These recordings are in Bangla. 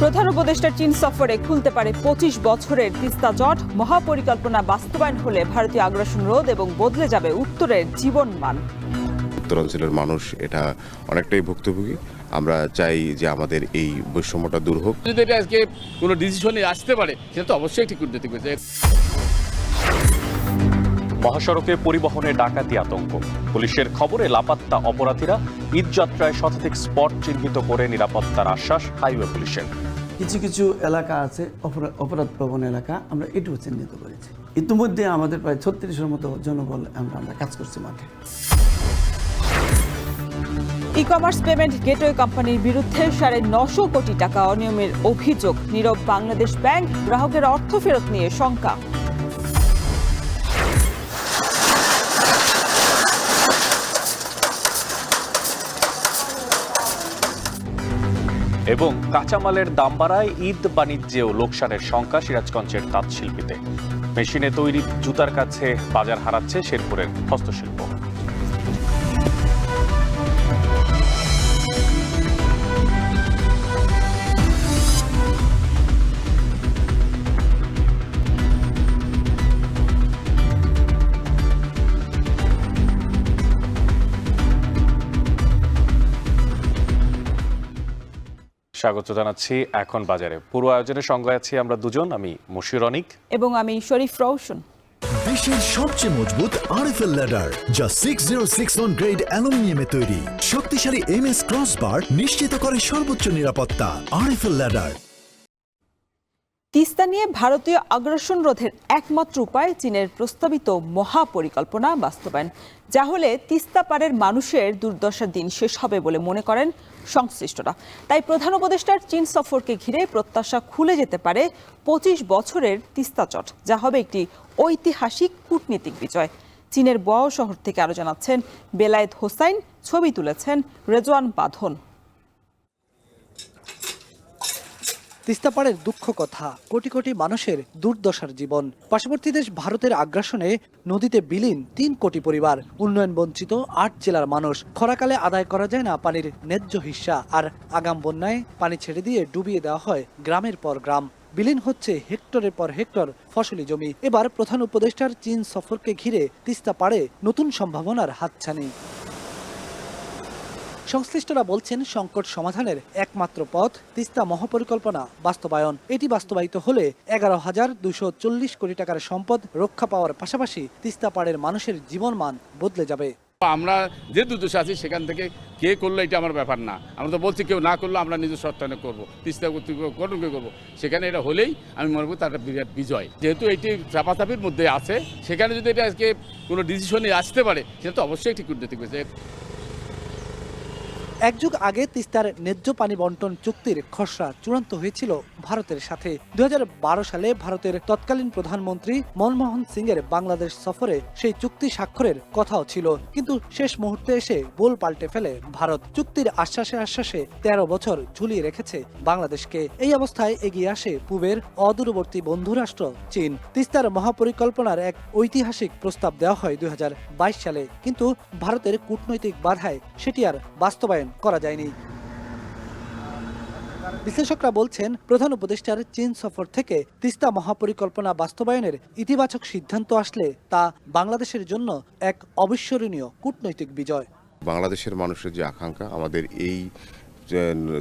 প্রধান উপদেষ্টার চীন সফরে খুলতে পারে ২৫ বছরের তিস্তা জট। মহাপরিকল্পনা বাস্তবায়ন হলে ভারতীয় আগ্রাসন রোধ এবং বদলে যাবে উত্তরের জীবনমান। উত্তরাঞ্চলের মানুষ এটা অনেকটাই ভুক্তভোগী। আমরা চাই যে আমাদের এই বৈষম্যটা দূর হোক। যদি এটা আজকে কোনো ডিসিশনে আসতে পারে সেটা তো অবশ্যই একটি কূটনৈতিক বিষয়। মহাসড়কে পরিবহনে ডাকাতি আতঙ্ক, পুলিশের খবরে লাপাত্তা অপরাধীরা। ঈদযাত্রায় শতাধিক স্পট চিহ্নিত করে নিরাপত্তার আশ্বাস হাইওয়ে পুলিশের। কিছু কিছু এলাকা আছে অপরাধ প্রবণ এলাকা, আমরা এটুকু চিহ্নিত করেছি। ইতিমধ্যে আমাদের প্রায় ৩৬০০ মতো জনবল আমরা কাজ করছি মাঠে। ই কমার্স পেমেন্ট গেটওয়ে কোম্পানির বিরুদ্ধে ৯৫০ কোটি টাকা অনিয়মের অভিযোগ। নীরব বাংলাদেশ ব্যাংক, গ্রাহকের অর্থ ফেরত নিয়ে শঙ্কা। এবং কাঁচামালের দাম বাড়ায় ঈদ বাণিজ্যেও লোকসানের শঙ্কা সিরাজগঞ্জের তাঁত শিল্পীতে। মেশিনে তৈরি জুতার কাছে বাজার হারাচ্ছে শেরপুরের হস্তশিল্প। স্বাগত জানাচ্ছি এখন বাজারে। পুরো আয়োজনের সঙ্গে আছি আমরা দুজন, আমি মশিউর অনিক এবং আমি শরীফ রওশন। দেশের সবচেয়ে মজবুত আরএফএল ল্যাডার, যা 6061 গ্রেড অ্যালুমিনিয়ামে তৈরি। শক্তিশালী এমএস ক্রসবার নিশ্চিত করে সর্বোচ্চ নিরাপত্তা। RFL ladder. তিস্তা নিয়ে ভারতীয় আগ্রাসন রোধের একমাত্র উপায় চীনের প্রস্তাবিত মহাপরিকল্পনা বাস্তবায়ন, যা হলে তিস্তা পাড়ের মানুষের দুর্দশার দিন শেষ হবে বলে মনে করেন সংশ্লিষ্টরা। তাই প্রধান উপদেষ্টার চীন সফরকে ঘিরে প্রত্যাশা খুলে যেতে পারে ২৫ বছরের তিস্তা জট, যা হবে একটি ঐতিহাসিক কূটনীতিক বিজয়। চীনের বও শহর থেকে আরো জানাচ্ছেন বেলায়েত হোসাইন, ছবি তুলেছেন রেজওয়ান বাঁধন। তিস্তা পাড়ের দুঃখ কথা, কোটি কোটি মানুষের দুর্দশার জীবন। পার্শ্ববর্তী দেশ ভারতের আগ্রাসনে নদীতে বিলীন ৩ কোটি পরিবার, উন্নয়ন বঞ্চিত ৮ জেলার মানুষ। খরাকালে আদায় করা যায় না পানির ন্যায্য হিস্সা, আর আগাম বন্যায় পানি ছেড়ে দিয়ে ডুবিয়ে দেওয়া হয় গ্রামের পর গ্রাম। বিলীন হচ্ছে হেক্টরের পর হেক্টর ফসলি জমি। এবার প্রধান উপদেষ্টার চীন সফরকে ঘিরে তিস্তা পাড়ে নতুন সম্ভাবনার হাতছানি। সংশ্লিষ্টরা বলছেন, সংকট সমাধানের একমাত্র পথ তিস্তা মহাপরিকল্পনা বাস্তবায়ন। এটি বাস্তবায়িত হলে ১১,২৪০ কোটি টাকার সম্পদ রক্ষা পাওয়ার পাশাপাশি তিস্তা পাড়ের মানুষের জীবনমান বদলে যাবে। আমরা যে দুর্দশা আছি সেখান থেকে কে করলো এটা আমার ব্যাপার না। আমরা তো বলছি কেউ না করলো আমরা নিজের সত্যায়ন করবো, তিস্তা কর্তৃপক্ষকে করবো। সেখানে এটা হলেই আমি মনে করি তার বিরাট বিজয়। যেহেতু এটি চাপাচাপির মধ্যে আছে, সেখানে যদি এটা আজকে কোনো ডিসিশনে আসতে পারে সেটা তো অবশ্যই একটি কূটনৈতিক বিষয়। এক যুগ আগে তিস্তার ন্যায্য পানি বন্টন চুক্তির খসড়া চূড়ান্ত হয়েছিল ভারতের সাথে। ২০১২ সালে ভারতের তৎকালীন প্রধানমন্ত্রী মনমোহন সিং এর বাংলাদেশ সফরে সেই চুক্তি স্বাক্ষরের কথাও ছিল, কিন্তু শেষ মুহূর্তে এসে বোল পাল্টে ফেলে ভারত। চুক্তির আশ্বাসে ১৩ বছর ঝুলিয়ে রেখেছে বাংলাদেশকে। এই অবস্থায় এগিয়ে আসে পূবের অদূরবর্তী বন্ধুরাষ্ট্র চীন। তিস্তার মহাপরিকল্পনার এক ঐতিহাসিক প্রস্তাব দেওয়া হয় ২০২২ সালে, কিন্তু ভারতের কূটনৈতিক বাধায় সেটি আর বাস্তবায়ন করা যায়নি। বিশ্লেষকরা বলছেন, প্রধান উপদেষ্টার চীন সফর থেকে তিস্তা মহাপরিকল্পনা বাস্তবায়নের ইতিবাচক সিদ্ধান্ত আসলে তা বাংলাদেশের জন্য এক অবিস্মরণীয় কূটনৈতিক বিজয়। বাংলাদেশের মানুষের যে আকাঙ্ক্ষা, আমাদের এই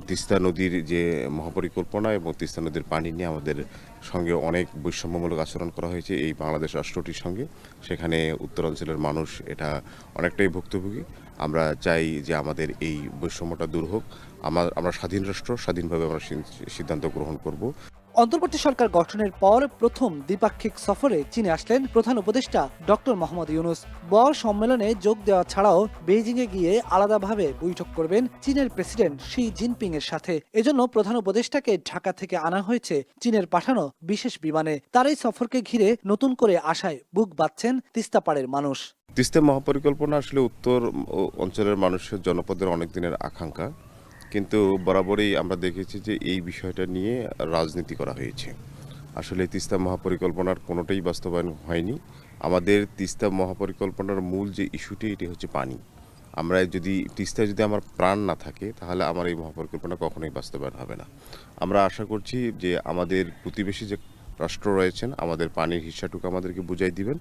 তিস্তা নদীর যে মহাপরিকল্পনা এবং তিস্তা নদীর পানি নিয়ে আমাদের সঙ্গে অনেক বৈষম্যমূলক আচরণ করা হয়েছে এই বাংলাদেশ রাষ্ট্রটির সঙ্গে। সেখানে উত্তরাঞ্চলের মানুষ এটা অনেকটাই ভুক্তভোগী। আমরা চাই যে আমাদের এই বৈষম্যটা দূর হোক। আমরা স্বাধীন রাষ্ট্র, স্বাধীনভাবে আমরা সিদ্ধান্ত গ্রহণ করব। অন্তর্বর্তী সরকার গঠনের পর প্রথম দ্বিপাক্ষিক সফরে চীনে আসলেন প্রধান উপদেষ্টা ডক্টর মোহাম্মদ ইউনূস। বর সম্মেলনে যোগ দেওয়া ছাড়াও বেইজিংয়ে গিয়ে আলাদাভাবে বৈঠক করবেন চীনের প্রেসিডেন্ট শি জিনপিং এর সাথে। এজন্য প্রধান উপদেষ্টাকে ঢাকা থেকে আনা হয়েছে চীনের পাঠানো বিশেষ বিমানে। তার এই সফরকে ঘিরে নতুন করে আশায় বুক বাঁধছেন তিস্তা পাড়ের মানুষ। তিস্তা মহাপরিকল্পনা আসলে উত্তর অঞ্চলের মানুষের জনপদের অনেক দিনের আকাঙ্ক্ষা, কিন্তু বরাবরই আমরা দেখেছি যে এই বিষয়টা নিয়ে রাজনীতি করা হয়েছে। আসলে তিস্তা মহাপরিকল্পনার কোনোটাই বাস্তবায়ন হয়নি। আমাদের তিস্তা মহাপরিকল্পনার মূল যে ইস্যুটি, এটি হচ্ছে পানি। আমরা যদি তিস্তায় যদি আমার প্রাণ না থাকে তাহলে আমার এই মহাপরিকল্পনা কখনোই বাস্তবায়ন হবে না। আমরা আশা করছি যে আমাদের প্রতিবেশী যে রাষ্ট্র রয়েছেন আমাদের পানির হিস্সাটুকু আমাদেরকে বুঝাই দিবেন।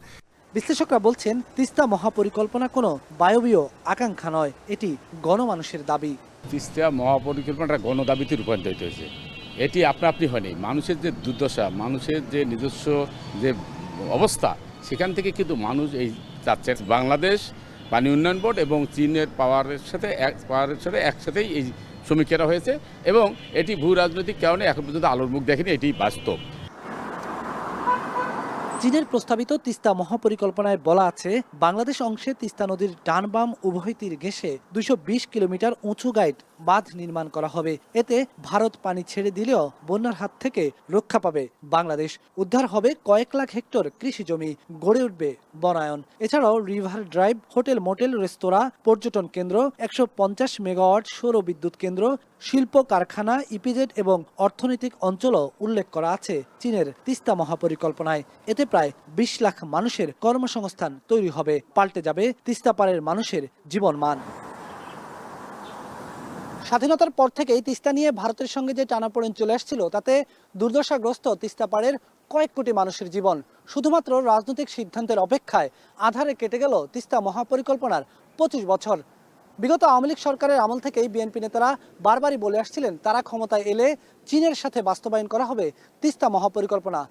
বিশ্লেষকরা বলছেন তিস্তা মহাপরিকল্পনা কোনো বায়বীয় আকাঙ্ক্ষা নয়, এটি গণমানুষের দাবি। তিস্তা মহাপরিকল্পনাটা গণদাবিতে রূপান্তরিত হয়েছে। এটি আপনা আপনি হয়নি, মানুষের যে দুর্দশা, মানুষের যে নিজস্ব যে অবস্থা, সেখান থেকে কিন্তু মানুষ এই চাচ্ছে। বাংলাদেশ পানি উন্নয়ন বোর্ড এবং চীনের পাওয়ারের সাথে একসাথেই এই সমীক্ষাটা হয়েছে এবং এটি ভূ রাজনৈতিক কারণে এখন পর্যন্ত আলোর মুখ দেখেনি, এটি বাস্তব। চীনের প্রস্তাবিত তিস্তা মহাপরিকল্পনায় বলা আছে বাংলাদেশ অংশে তিস্তা নদীর ডান বাম উভয় তীর ঘেঁষে 220 কিলোমিটার উঁচু গাইড বাঁধ নির্মাণ করা হবে। এতে ভারত পানি ছেড়ে দিলেও বন্যার হাত থেকে রক্ষা পাবে বাংলাদেশ। উদ্ধার হবে কয়েক লাখ হেক্টর কৃষি জমি, গড়ে উঠবে বনায়ন। এছাড়াও রিভার ড্রাইভ, হোটেল, মোটেল, রেস্তোরাঁ, পর্যটন কেন্দ্র, 150 মেগাওয়াট সৌর বিদ্যুৎ কেন্দ্র, শিল্প কারখানা, ইপিজেড এবং অর্থনৈতিক অঞ্চলও উল্লেখ করা আছে চীনের তিস্তা মহাপরিকল্পনায়। এতে প্রায় 20 লাখ মানুষের কর্মসংস্থান তৈরি হবে, পাল্টে যাবে তিস্তা পাড়ের মানুষের জীবনমান। স্বাধীনতার পর থেকেই তিস্তা নিয়ে ভারতের সঙ্গে যে টানাপোড়েন চলে আসছিল, তাতে দুর্দশাগ্রস্ত তিস্তা পাড়ের কয়েক কোটি মানুষের জীবন শুধুমাত্র রাজনৈতিক সিদ্ধান্তের অপেক্ষায় আধারে কেটে গেল তিস্তা মহাপরিকল্পনার 25 বছর। বিগত আওয়ামী লীগ সরকারের আমল থেকেই বিএনপি নেতারা বারবারই বলে আসছিলেন তারা ক্ষমতায় এলে চীনের সাথে বাস্তবায়ন করা হবে তিস্তা মহাপরিকল্পনা।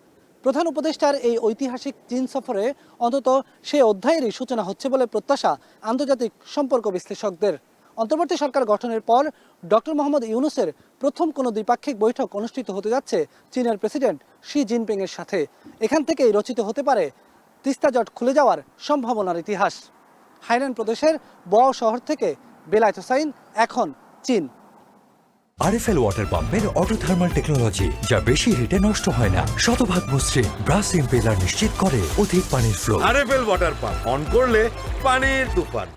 প্রধান উপদেষ্টার এই ঐতিহাসিক চীন সফরে অন্তত সেই অধ্যায়েরই সূচনা হচ্ছে বলে প্রত্যাশা আন্তর্জাতিক সম্পর্ক বিশ্লেষকদের। অন্তর্বর্তী সরকার গঠনের পর ডক্টর মোহাম্মদ ইউনূসের প্রথম কোনো দ্বিপাক্ষিক বৈঠক অনুষ্ঠিত হতে যাচ্ছে চীনের প্রেসিডেন্ট শি জিনপিং এর সাথে। এখান থেকেই রচিত হতে পারে তিস্তা জট খুলে যাওয়ার সম্ভাবনার ইতিহাস। হাইনান প্রদেশের বও শহর থেকে বেলায়েত হোসাইন, এখন চীন। আরএফএল ওয়াটার পাম্পের অটো থার্মাল টেকনোলজি, যা বেশি হিটে নষ্ট হয় না, শতভাগ মসৃণ ব্রাশ ইম্পেলার নিশ্চিত করে অধিক পানির flow. RFL water pump on করলে পানির তুফান।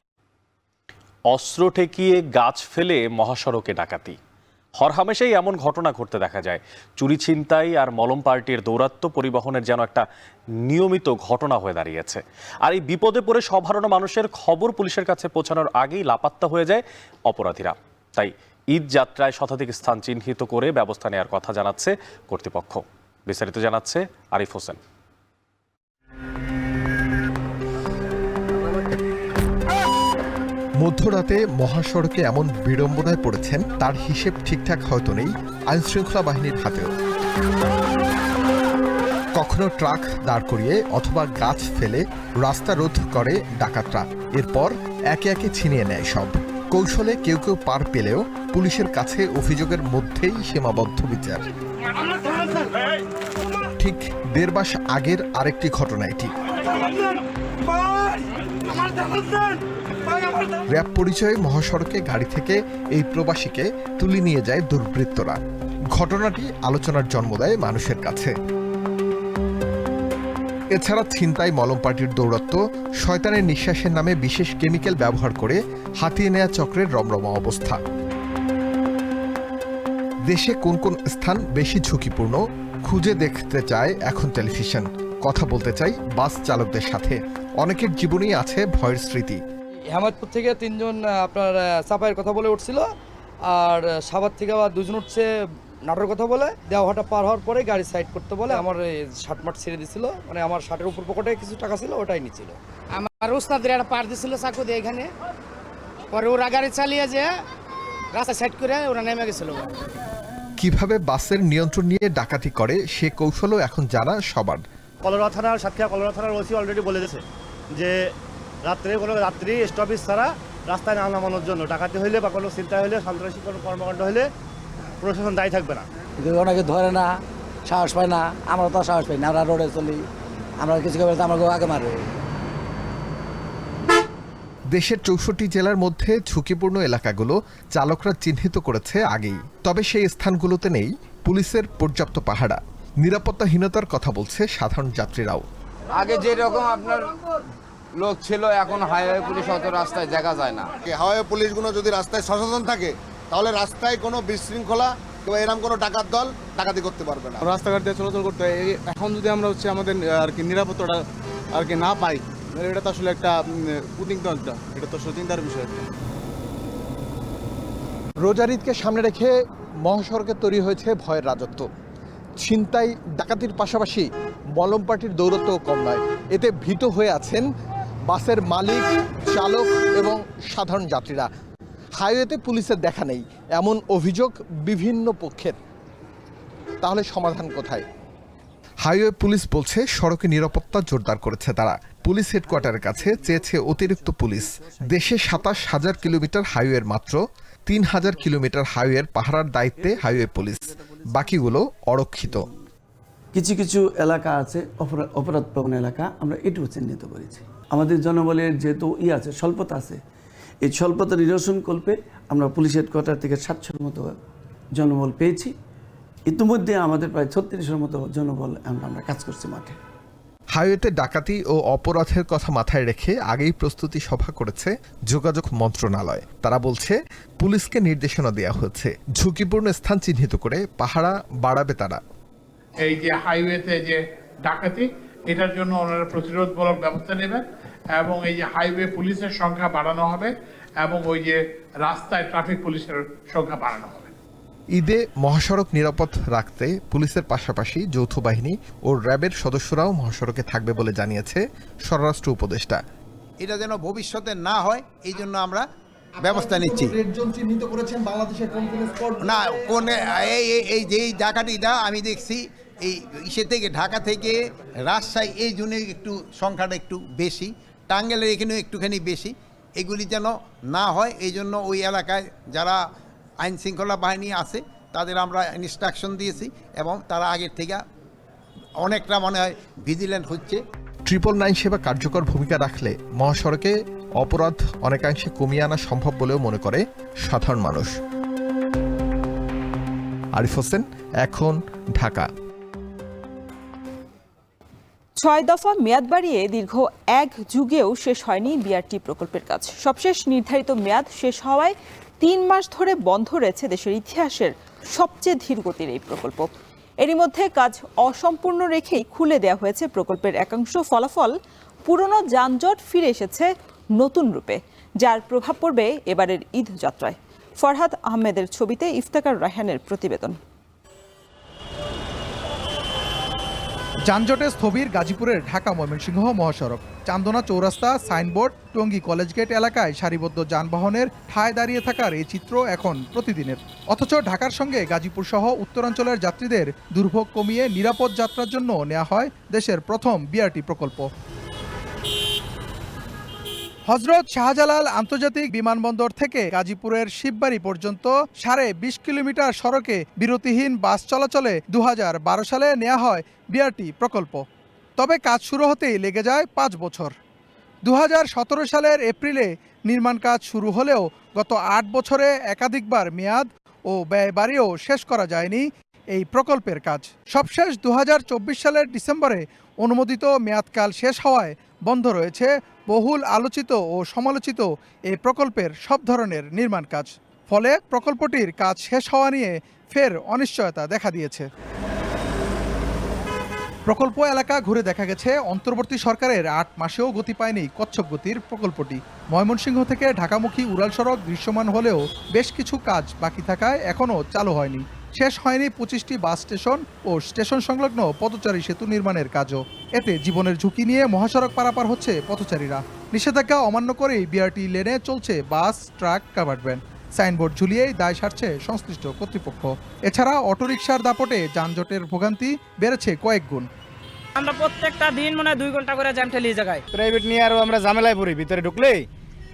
অস্ত্র ঠেকিয়ে গাছ ফেলে মহাসড়কে ডাকাতি, হরহামেশাই এমন ঘটনা ঘটতে দেখা যায়। চুরি, ছিনতাই আর মলম পার্টির দৌরাত্ম্য পরিবহনের যেন একটা নিয়মিত ঘটনা হয়ে দাঁড়িয়েছে। আর এই বিপদে পড়ে সব হারানো মানুষের খবর পুলিশের কাছে পৌঁছানোর আগেই লাপাত্তা হয়ে যায় অপরাধীরা। তাই ঈদ যাত্রায় শতাধিক স্থান চিহ্নিত করে ব্যবস্থা নেওয়ার কথা জানাচ্ছে কর্তৃপক্ষ। বিস্তারিত জানাচ্ছে আরিফ হোসেন। মধ্যরাতে মহাসড়কে এমন বিড়ম্বনায় পড়েছেন তার হিসেব ঠিকঠাক হয়তো নেই আইনশৃঙ্খলা বাহিনীর হাতেও। কখনো ট্রাক দাঁড় করিয়ে অথবা গাছ ফেলে রাস্তা রোধ করে ডাকাতরা, এরপর একে একে ছিনিয়ে নেয় সব। কৌশলে কেউ কেউ পার পেলেও পুলিশের কাছে অভিযোগের মধ্যেই সীমাবদ্ধ বিচার। ঠিক 1.5 মাস আগের আরেকটি ঘটনা এটি। র্যাব পরিচয়ে মহাসড়কে গাড়ি থেকে এই প্রবাসীকে তুলে নিয়ে যায় দুর্বৃত্তরা। ঘটনাটি আলোচনার জন্ম দেয় মানুষের কাছে। এছাড়া ছিনতাই, মলম পার্টির দৌরাত্ম্য, শয়তানের নিঃশ্বাসের নামে বিশেষ কেমিক্যাল ব্যবহার করে হাতিয়ে নেয়া চক্রের রমরমা অবস্থা। দেশে কোন কোন স্থান বেশি ঝুঁকিপূর্ণ খুঁজে দেখতে চায় এখন টেলিভিশন। কথা বলতে চাই বাস চালকদের সাথে। অনেকের জীবনেই আছে ভয়ের স্মৃতি। হেমায়তপুর থেকে 3 জন আপনার চাপাইয়ের কথা বলে উঠছিল, আর সাভার থেকে আবার 2 জন উঠছে নাটোর কথা বলে। দেওয়াটা পার হওয়ার পরে গাড়ি সাইড করতে বলে আমার শার্ট মাঠ ছেড়ে দিছিল, মানে আমার শার্টের উপর পকেটে কিছু টাকা ছিল, ওটাই নিছিল। আমার ওস্তাদের একটা পার দিছিল চাকু দিয়ে এখানে, পরে ওরা গাড়ি চালিয়ে যে রাস্তা সাইড করে ওরা নেমে গেছিল। কিভাবে বাসের নিয়ন্ত্রণ নিয়ে ডাকাতি করে সে কৌশলও এখন জানা সবার। কলরা থানার সাতক্ষীরা কলরা থানার ওসি অলরেডি বলে দিয়েছে যে কোনো রাত্রি স্টপেজ ছাড়া রাস্তায় না নামানোর জন্য, ডাকাতি হইলে বা কোনো চিন্তা হইলে, সন্ত্রাসী কোনো কর্মকাণ্ড হইলে প্রশাসন দায়ী থাকবে না। অনেকে ধরে না, সাহস পায় না, আমরা তো সাহস পাই না, আমরা রোডে চলি, আমরা কিছু করে আমাকে আগে মারবে। দেশের 64 জেলার মধ্যে ঝুঁকিপূর্ণ এলাকাগুলো চালকরা চিহ্নিত করেছে আগেই, তবে সেই স্থানগুলোতে নেই পুলিশের পর্যাপ্ত পাহারা। নিরাপত্তাহীনতার কথা বলছে সাধারণ যাত্রীরাও। আগে যেরকম আপনার লোক ছিল, এখন হাইওয়ে পুলিশ অত রাস্তায় দেখা যায় না। হাইওয়ে পুলিশগুলো যদি রাস্তায় সচেতন থাকে তাহলে রাস্তায় কোনো বিশৃঙ্খলা কিংবা এরকম কোনো ডাকাত দল ডাকাতি করতে পারবে না। রাস্তাঘাট দিয়ে চলাচল করতে হয়। এখন যদি আমরা আমাদের আর কি নিরাপত্তাটা আর কি না পাই, এটা তো আসলে একটা উদ্বিগ্ন এটা তো চিন্তার বিষয়। রোজার ঈদকে সামনে রেখে মহাসড়কে তৈরি হয়েছে ভয়ের রাজত্ব। ছিনতাই ডাকাতির পাশাপাশি মলম পার্টির দৌরত্বও কম নয়। এতে ভীত হয়ে আছেন বাসের মালিক, চালক এবং সাধারণ যাত্রীরা। হাইওয়েতে পুলিশের দেখা নেই, এমন অভিযোগ বিভিন্ন পক্ষের। তাহলে সমাধান কোথায়? হাইওয়ে পুলিশ বলছে সড়কে নিরাপত্তা জোরদার করেছে তারা। পুলিশ হেডকোয়ার্টারের কাছে চেয়েছে অতিরিক্ত পুলিশ। দেশে ২৭,০০০ কিলোমিটার হাইওয়ের মাত্র ৩,০০০ কিলোমিটার হাইওয়ের পাহারার দায়িত্বে হাইওয়ে পুলিশ, বাকিগুলো অরক্ষিত। কিছু কিছু এলাকা আছে অপরাধ প্রবণ এলাকা, আমরা এটুকু চিহ্নিত করেছি। আমাদের জনবলের যেহেতু আছে, স্বল্পতা আছে, এই স্বল্পতা নিরসনকল্পে আমরা পুলিশ হেডকোয়ার্টার থেকে ৭০০-র মতো জনবল পেয়েছি। ইতিমধ্যে আমাদের প্রায় ৩৬-এর মতো জনবল আমরা কাজ করছি মাঠে। হাইওয়েতে ডাকাতি ও অপরাধের কথা মাথায় রেখে আগেই প্রস্তুতি সভা করেছে যোগাযোগ মন্ত্রণালয়। তারা বলছে পুলিশকে নির্দেশনা দেওয়া হয়েছে, ঝুঁকিপূর্ণ স্থান চিহ্নিত করে পাহারা বাড়াবে তারা। এই যে হাইওয়েতে যে ডাকাতি, এটার জন্য ওনারা প্রতিরোধমূলক ব্যবস্থা নেবেন এবং এই যে হাইওয়ে পুলিশের সংখ্যা বাড়ানো হবে এবং ওই যে রাস্তায় ট্রাফিক পুলিশের সংখ্যা বাড়ানো হবে। ঈদে মহাসড়ক নিরাপদ রাখতে পুলিশের পাশাপাশি যৌথ বাহিনী ও র্যাবের সদস্যরাও মহাসড়কে থাকবে বলে জানিয়েছে স্বরাষ্ট্র উপদেষ্টা। এটা যেন ভবিষ্যতে না হয় এই জন্য আমরা ব্যবস্থা নিচ্ছি। না কোন এই যেই ডাকাতিটা আমি দেখছি এই ইসে থেকে ঢাকা থেকে রাজশাহী, এই জন্য একটু সংখ্যাটা একটু বেশি, টাঙ্গাইলের এখানেও একটুখানি বেশি। এগুলি যেন না হয় এই জন্য ওই এলাকায় যারা আইন শৃঙ্খলা বাহিনী আছে তাদের আমরা ইনস্ট্রাকশন দিয়েছি এবং তারা আগের থেকে অনেকটা মনে হয় ভিজিল্যান্ট হচ্ছে। 999 সেবা কার্যকর ভূমিকা রাখলে মহাসড়কে অপরাধ অনেকাংশে কমিয়ে আনা সম্ভব বলেও মনে করে সাধারণ মানুষ। আরিফ হোসেন, এখন, ঢাকা। ৬ দফা মেয়াদ বাড়িয়ে দীর্ঘ এক যুগেও শেষ হয়নি বিআরটি প্রকল্পের কাজ। সবশেষ নির্ধারিত মেয়াদ শেষ হওয়ায় ৩ মাস ধরে বন্ধ রয়েছে দেশের ইতিহাসের সবচেয়ে ধীরগতির এই প্রকল্প। এরই মধ্যে কাজ অসম্পূর্ণ রেখেই খুলে দেওয়া হয়েছে প্রকল্পের একাংশ। ফলাফল, পুরনো যানজট ফিরে এসেছে নতুন রূপে, যার প্রভাব পড়বে এবারের ঈদ যাত্রায়। ফরহাদ আহমেদের ছবিতে ইফতেখার রায়হানের প্রতিবেদন। যানজটে স্থবির গাজীপুরের ঢাকা ময়মনসিংহ মহাসড়ক। চান্দনা চৌরাস্তা, সাইনবোর্ড, টঙ্গী কলেজ গেট এলাকায় সারিবদ্ধ যানবাহনের ঠায় দাঁড়িয়ে থাকার এই চিত্র এখন প্রতিদিনের। অথচ ঢাকার সঙ্গে গাজীপুর সহ উত্তরাঞ্চলের যাত্রীদের দুর্ভোগ কমিয়ে নিরাপদ যাত্রার জন্য নেওয়া হয় দেশের প্রথম বিআরটি প্রকল্প। হযরত শাহজালাল আন্তর্জাতিক বিমানবন্দর থেকে গাজীপুরের শিববাড়ি পর্যন্ত ২.৫ কিলোমিটার সড়কে বিরতিহীন বাস চলাচলে ২০১২ সালে নেওয়া হয় বিআরটি প্রকল্প। তবে কাজ শুরু হতেই লেগে যায় ৫ বছর। ২০১৭ সালের এপ্রিলে নির্মাণ কাজ শুরু হলেও গত ৮ বছরে একাধিকবার মেয়াদ ও ব্যয় বাড়িয়েও শেষ করা যায়নি এই প্রকল্পের কাজ। সবশেষ ২০২৪ সালের ডিসেম্বরে অনুমোদিত মেয়াদকাল শেষ হওয়ায় বন্ধ রয়েছে বহুল আলোচিত ও সমালোচিত এই প্রকল্পের সব ধরনের নির্মাণ কাজ। ফলে প্রকল্পটির কাজ শেষ হওয়া নিয়ে ফের অনিশ্চয়তা দেখা দিয়েছে। প্রকল্প এলাকা ঘুরে দেখা গেছে অন্তর্বর্তী সরকারের ৮ মাসেও গতি পায়নি কচ্ছপ গতির প্রকল্পটি। ময়মনসিংহ থেকে ঢাকামুখী উড়াল সড়ক দৃশ্যমান হলেও বেশ কিছু কাজ বাকি থাকায় এখনও চালু হয়নি। শেষ হয়নি ২৫টি বাস স্টেশন ও স্টেশন সংলগ্ন পদচারী সেতু নির্মাণের কাজও। এতে জীবনের ঝুঁকি নিয়ে মহাসড়ক পারাপার হচ্ছে পথচারীরা। নিষেধাজ্ঞা অমান্য করেই বিআরটি লেনে চলছে বাস, ট্রাক, কাভার্ড ভ্যান। সাইনবোর্ড ঝুলিয়েই দায় সারছে সংশ্লিষ্ট কর্তৃপক্ষ। এছাড়া অটোরিকশার দাপটে যানজটের ভোগান্তি বেড়েছে কয়েক গুণ। আমরা প্রত্যেকটা দিন মনে হয় 2 ঘন্টা করে জ্যাম ঠেলি জায়গায়। প্রাইভেট নিয়ে আরো আমরা ঝামেলায় পড়ি, ভিতরে ঢুকলেই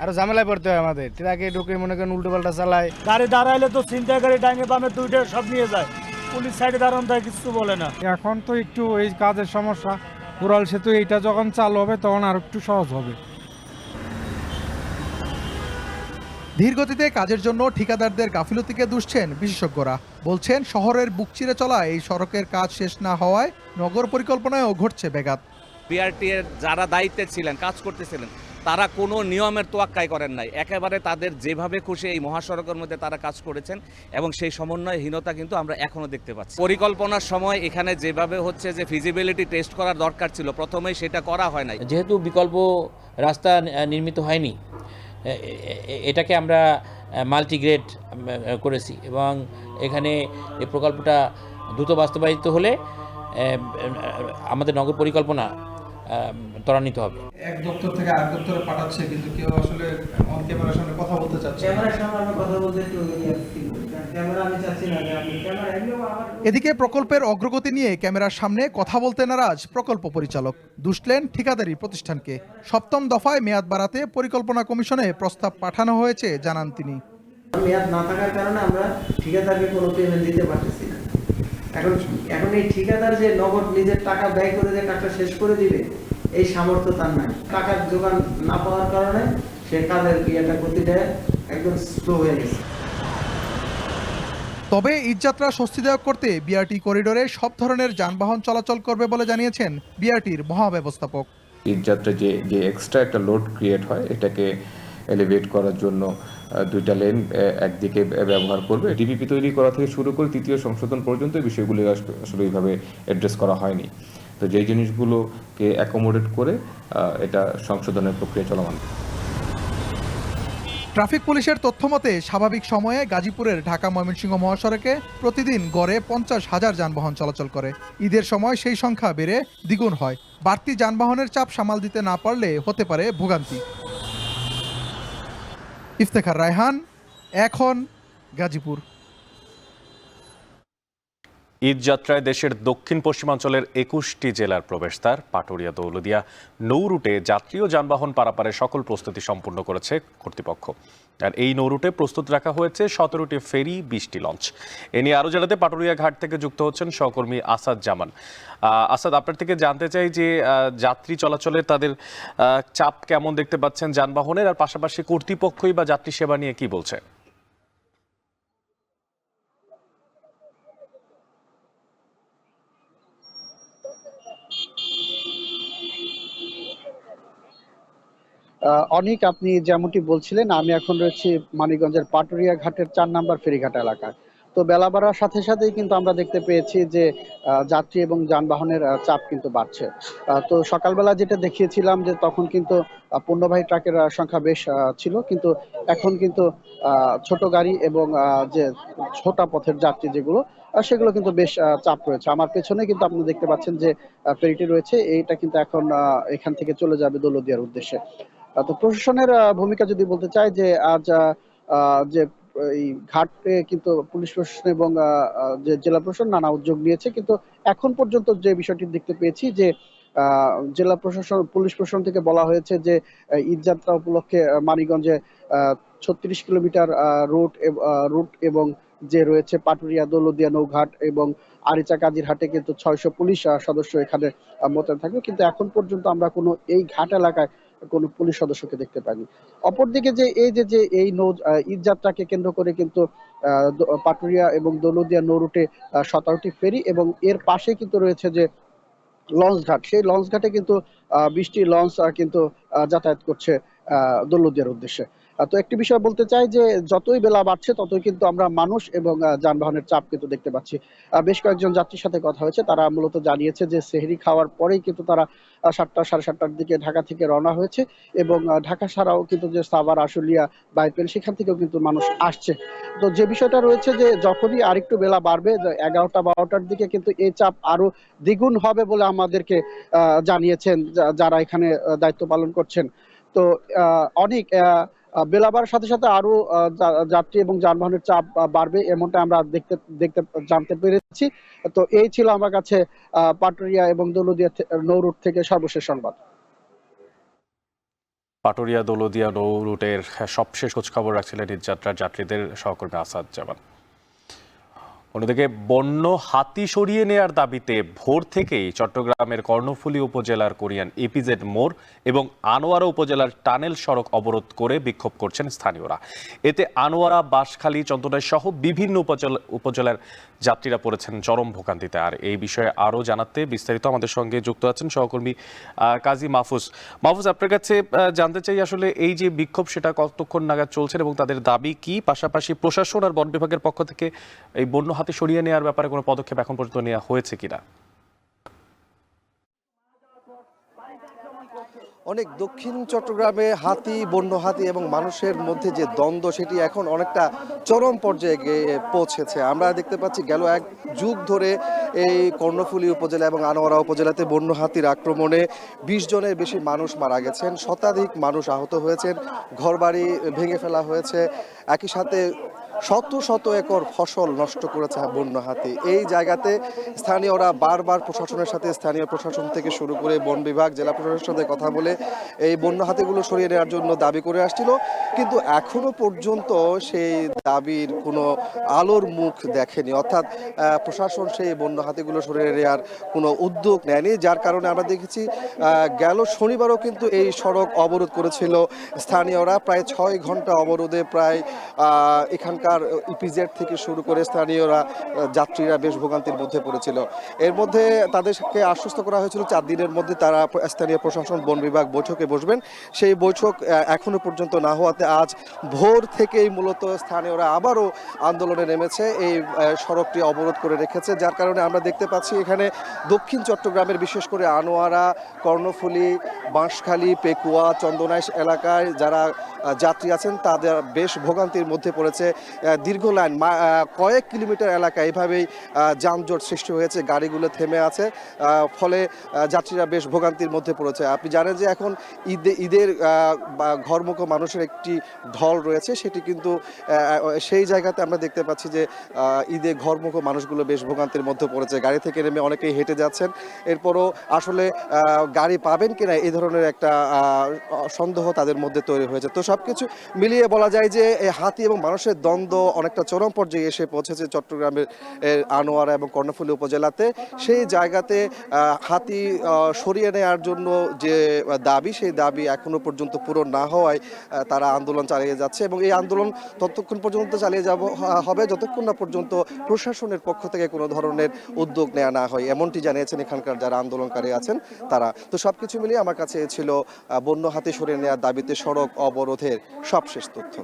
আরো ঝামেলায় পড়তে হয় আমাদের। ট্রাকে ঢুকে মনে করেন উল্টো পাল্টা চালায়। গাড়ি দাঁড়াইলে তো ছিনতাইকারী ডাইনে বামে দুইটা সব নিয়ে যায়, পুলিশ সাইডে দাঁড়ানো তাই কিছু বলে না। এখন তো একটু এই কাজের সমস্যা, উড়াল সেতু এইটা যখন চালু হবে তখন আর একটু সহজ হবে। ধীরগতিতে কাজের জন্য ঠিকাদারদের গাফিলতিকে দুষছেন বিশেষজ্ঞরা। বলছেন শহরের বুক চিরে চলা এই সড়কের কাজ শেষ না হওয়ায় নগর পরিকল্পনায়ও ঘটছে ব্যাঘাত। বিআরটি এর যারা দায়িত্বে ছিলেন, কাজ করতেছিলেন, তারা কোনো নিয়মের তোয়াক্কাই করেন নাই, একেবারে তাদের যেভাবে খুশি এই মহাসড়কের মধ্যে তারা কাজ করেছেন এবং সেই সমন্বয়হীনতা কিন্তু আমরা এখনও দেখতে পাচ্ছি। পরিকল্পনার সময় এখানে যেভাবে হচ্ছে যে ফিজিবিলিটি টেস্ট করার দরকার ছিল, প্রথমেই সেটা করা হয় নাই। যেহেতু বিকল্প রাস্তা নির্মিত হয়নি, এটাকে আমরা মাল্টিগ্রেড করেছি এবং এখানে এই প্রকল্পটা দ্রুত বাস্তবায়িত হলে আমাদের নগর পরিকল্পনা ত্বরান্বিত হবে। এক দপ্তর থেকে আরেক দপ্তরে পাঠাচ্ছে, কিন্তু কেউ আসলে অন ক্যামেরার সামনে কথা বলতে চাচ্ছে। এদিকে প্রকল্পের অগ্রগতি নিয়ে ক্যামেরার সামনে কথা বলতে নারাজ প্রকল্প পরিচালক, দুষলেন ঠিকাদারি প্রতিষ্ঠানকে। সপ্তম দফায় মেয়াদ বাড়াতে পরিকল্পনা কমিশনে প্রস্তাব পাঠানো হয়েছে জানান তিনি। মেয়াদ না থাকার কারণে আমরা ঠিকাদারকে কোনো পেমেন্ট দিতে পারতেছি না। এখন এই ঠিকাদার যে নগদ নিজের টাকা ব্যয় করে যে কাজটা শেষ করে দিবে, এই সামর্থ্য তার নাই। টাকার যোগান না পাওয়ার কারণে সে কাজের ইয়েটা গতিটা একদম স্লো হয়ে গেছে। তবে ঈদযাত্রা স্বস্তিদায়ক করতে বিআরটি করিডোরে সব ধরনের যানবাহন চলাচল করবে বলে জানিয়েছেন বিআরটির মহাব্যবস্থাপক। ঈদযাত্রা যে এক্সট্রা একটা লোড ক্রিয়েট হয়, এটাকে এলিভেট করার জন্য দুইটা লেন একদিকে ব্যবহার করবে। ডিপিপি তৈরি করা থেকে শুরু করে তৃতীয় সংশোধন পর্যন্ত এই বিষয়গুলি আসলে এইভাবে অ্যাড্রেস করা হয়নি। তো যেই জিনিসগুলোকে অ্যাকোমোডেট করে এটা সংশোধনের প্রক্রিয়া চলমান। ট্রাফিক পুলিশের তথ্যমতে স্বাভাবিক সময়ে গাজীপুরের ঢাকা ময়মনসিংহ মহাসড়কে প্রতিদিন গড়ে 50,000 যানবাহন চলাচল করে। ঈদের সময় সেই সংখ্যা বেড়ে দ্বিগুণ হয়। বাড়তি যানবাহনের চাপ সামাল দিতে না পারলে হতে পারে ভোগান্তি। ইফতেখার রায়হান, এখন, গাজীপুর। ঈদযাত্রায় দেশের দক্ষিণ পশ্চিমাঞ্চলের 21টি জেলার প্রবেশদ্বার পাটুরিয়া দৌলদিয়া নৌ রুটে যাত্রী ও যানবাহন পারাপারের সকল প্রস্তুতি সম্পূর্ণ করেছে কর্তৃপক্ষ। আর এই নৌ রুটে প্রস্তুত রাখা হয়েছে 17টি ফেরি, 20টি লঞ্চ। এ নিয়ে আরও জানাতে পাটুরিয়া ঘাট থেকে যুক্ত হচ্ছেন সহকর্মী আসাদ জামান। আসাদ, আপনার থেকে জানতে চাই যে যাত্রী চলাচলে তাদের চাপ কেমন দেখতে পাচ্ছেন যানবাহনের, আর পাশাপাশি কর্তৃপক্ষই বা যাত্রী সেবা নিয়ে কি বলছে? অনেক, আপনি যেমনটি বলছিলেন, আমি এখন রয়েছি মানিকগঞ্জের পাটুরিয়া ঘাটের 4 নম্বর ফেরিঘাট এলাকায়। তো বেলা বাড়ার সাথে সাথেই কিন্তু আমরা দেখতে পেয়েছি যে যাত্রী এবং যানবাহনের চাপ কিন্তু বাড়ছে। তো সকালবেলা যেটা দেখিয়েছিলাম যে তখন কিন্তু পণ্যবাহী ট্রাকের সংখ্যা বেশ ছিল, কিন্তু এখন কিন্তু ছোট গাড়ি এবং যে ছোটা পথের যাত্রী যেগুলো সেগুলো কিন্তু বেশ চাপ রয়েছে। আমার পেছনে কিন্তু আপনি দেখতে পাচ্ছেন যে ফেরিটি রয়েছে, এইটা কিন্তু এখন এখান থেকে চলে যাবে দৌলদিয়ার উদ্দেশ্যে। তো প্রশাসনের ভূমিকা যদি বলতে চাই, যে আজ যে এই ঘাটে কিন্তু পুলিশ প্রশাসন এবং যে জেলা প্রশাসন নানা উদ্যোগ নিয়েছে, কিন্তু এখন পর্যন্ত যে বিষয়টি দেখতে পেয়েছি যে জেলা প্রশাসন, পুলিশ প্রশাসন থেকে বলা হয়েছে যে ঈদযাত্রা উপলক্ষে মানিকগঞ্জে 36 কিলোমিটার রুট এবং যে রয়েছে পাটুরিয়া দৌলদিয়া নৌঘাট এবং আরিচা কাজিরহাটে কিন্তু 600 পুলিশ সদস্য এখানে মোতায়েন থাকবে, কিন্তু এখন পর্যন্ত আমরা কোনো এই ঘাট এলাকায় কোনো পুলিশ সদস্যকে দেখতে পাইনি। অপরদিকে যে এই ঈদযাত্রাকে কেন্দ্র করে কিন্তু পাটুরিয়া এবং দৌলদিয়া নৌ রুটে 17টি ফেরি এবং এর পাশে কিন্তু রয়েছে যে লঞ্চ ঘাট, সেই লঞ্চ ঘাটে কিন্তু 20টি লঞ্চ কিন্তু যাতায়াত করছে দৌলদিয়ার উদ্দেশ্যে। তো একটি বিষয় বলতে চাই যে যতই বেলা বাড়ছে ততই কিন্তু আমরা মানুষ এবং যানবাহনের চাপ কিন্তু দেখতে পাচ্ছি। বেশ কয়েকজন যাত্রীর সাথে কথা হয়েছে, তারা মূলত জানিয়েছে যে সেহরি খাওয়ার পরেই কিন্তু তারা 7টা সাড়ে 7টার দিকে ঢাকা থেকে রওনা হয়েছে এবং ঢাকা ছাড়াও কিন্তু যে সাভার, আশুলিয়া, বাইপেল সেখান থেকেও কিন্তু মানুষ আসছে। তো যে বিষয়টা রয়েছে যে যখনই আরেকটু বেলা বাড়বে 11টা 12টার দিকে কিন্তু এই চাপ আরো দ্বিগুণ হবে বলে আমাদেরকে জানিয়েছেন যারা এখানে দায়িত্ব পালন করছেন। তো অনেক বেলাবার সাথে সাথে আরো যাত্রী এবং যানবাহনের চাপ বাড়বে এমনটা আমরা জানতে পেরেছি। তো এই ছিল আমার কাছে পাটুরিয়া এবং দৌলদিয়া নৌ রুট থেকে সর্বশেষ সংবাদ। পাটুরিয়া দৌলদিয়া নৌ রুটের সবশেষ খোঁজখবর রাখছিলেন ঈদযাত্রার যাত্রীদের সহকর্মী আসাদ জামান। অন্যদিকে বন্য হাতি সরিয়ে নেয়ার দাবিতে ভোর থেকেই চট্টগ্রামের কর্ণফুলী উপজেলার কোরিয়ান ইপিজেড মোড় এবং আনোয়ারা উপজেলার টানেল সড়ক অবরোধ করে বিক্ষোভ করছেন স্থানীয়রা। এতে আনোয়ারা, বাঁশখালী, চন্দনাইশ সহ বিভিন্ন উপজেলার যাত্রীরা পড়েছেন চরম ভোগান্তিতে। আর এই বিষয়ে আরও জানাতে বিস্তারিত আমাদের সঙ্গে যুক্ত আছেন সহকর্মী কাজী মাহফুজ। মাহফুজ, আপনার কাছে জানতে চাই আসলে এই যে বিক্ষোভ সেটা কতক্ষণ নাগাদ চলছে এবং তাদের দাবি কি, পাশাপাশি প্রশাসন আর বন বিভাগের পক্ষ থেকে এই বন্য হাতি সরিয়ে নেওয়ার ব্যাপারে কোনো পদক্ষেপ এখন পর্যন্ত নেওয়া হয়েছে কিনা? অনেক দক্ষিণ চট্টগ্রামে হাতি, বন্য হাতি এবং মানুষের মধ্যে যে দ্বন্দ্ব সেটি এখন অনেকটা চরম পর্যায়ে গিয়ে পৌঁছেছে। আমরা দেখতে পাচ্ছি গেল এক যুগ ধরে এই কর্ণফুলী উপজেলা এবং আনোয়ারা উপজেলাতে বন্য হাতির আক্রমণে 20 জনের বেশি মানুষ মারা গেছেন, শতাধিক মানুষ আহত হয়েছেন, ঘরবাড়ি ভেঙে ফেলা হয়েছে, একই সাথে শত শত একর ফসল নষ্ট করেছে বন্য হাতি। এই জায়গাতে স্থানীয়রা বারবার প্রশাসনের সাথে, স্থানীয় প্রশাসন থেকে শুরু করে বন বিভাগ, জেলা প্রশাসনের সাথে কথা বলে এই বন্য হাতিগুলো সরিয়ে নেওয়ার জন্য দাবি করে আসছিল, কিন্তু এখনো পর্যন্ত সেই দাবির কোনো আলোর মুখ দেখেনি। অর্থাৎ প্রশাসন সেই বন্য হাতিগুলো সরিয়ে নেওয়ার কোনো উদ্যোগ নেয়নি, যার কারণে আমরা দেখেছি গেল শনিবারও কিন্তু এই সড়ক অবরোধ করেছিল স্থানীয়রা। প্রায় 6 ঘন্টা অবরোধে প্রায় এখানকার ইপিজেড থেকে শুরু করে স্থানীয়রা, যাত্রীরা বেশ ভোগান্তির মধ্যে পড়েছিল। এর মধ্যে তাদেরকে আশ্বস্ত করা হয়েছিল 4 দিনের মধ্যে তারা স্থানীয় প্রশাসন, বন বিভাগ বৈঠকে বসবেন। সেই বৈঠক এখনো পর্যন্ত না হওয়াতে আজ ভোর থেকেই মূলত স্থানীয়রা আবারও আন্দোলনে নেমেছে, এই সড়কটি অবরোধ করে রেখেছে, যার কারণে আমরা দেখতে পাচ্ছি এখানে দক্ষিণ চট্টগ্রামের বিশেষ করে আনোয়ারা, কর্ণফুলী, বাঁশখালী, পেকুয়া, চন্দনাইশ এলাকায় যারা যাত্রী আছেন তাদের বেশ ভোগান্তির মধ্যে পড়েছে। দীর্ঘ লাইন, কয়েক কিলোমিটার এলাকা এভাবেই যানজট সৃষ্টি হয়েছে, গাড়িগুলো থেমে আছে, ফলে যাত্রীরা বেশ ভোগান্তির মধ্যে পড়েছে। আপনি জানেন যে এখন ঈদের ঘরমুখ মানুষের একটি ঢল রয়েছে, সেটি কিন্তু সেই জায়গাতে আমরা দেখতে পাচ্ছি যে ঈদে ঘরমুখ মানুষগুলো বেশ ভোগান্তির মধ্যে পড়েছে, গাড়ি থেকে নেমে অনেকেই হেঁটে যাচ্ছেন। এরপরও আসলে গাড়ি পাবেন কিনা এই ধরনের একটা সন্দেহ তাদের মধ্যে তৈরি হয়েছে। তো সবকিছু মিলিয়ে বলা যায় যে এই হাতি এবং মানুষের দ্বন্দ্ব অনেকটা চরম পর্যায়ে এসে পৌঁছেছে চট্টগ্রামের আনোয়ারা এবং কর্ণফুলী উপজেলাতে। সেই জায়গাতে হাতি সরিয়ে নেওয়ার জন্য যে দাবি, সেই দাবি এখনো পর্যন্ত পূরণ না হওয়ায় তারা আন্দোলন চালিয়ে যাচ্ছে এবং এই আন্দোলন ততক্ষণ পর্যন্ত চালিয়ে হবে যতক্ষণ না পর্যন্ত প্রশাসনের পক্ষ থেকে কোনো ধরনের উদ্যোগ নেওয়া না হয়, এমনটি জানিয়েছেন এখানকার যারা আন্দোলনকারী আছেন তারা। তো সবকিছু মিলিয়ে আমার কাছে ছিল বন্য হাতি সরিয়ে নেওয়ার দাবিতে সড়ক অবরোধের সবশেষ তথ্য।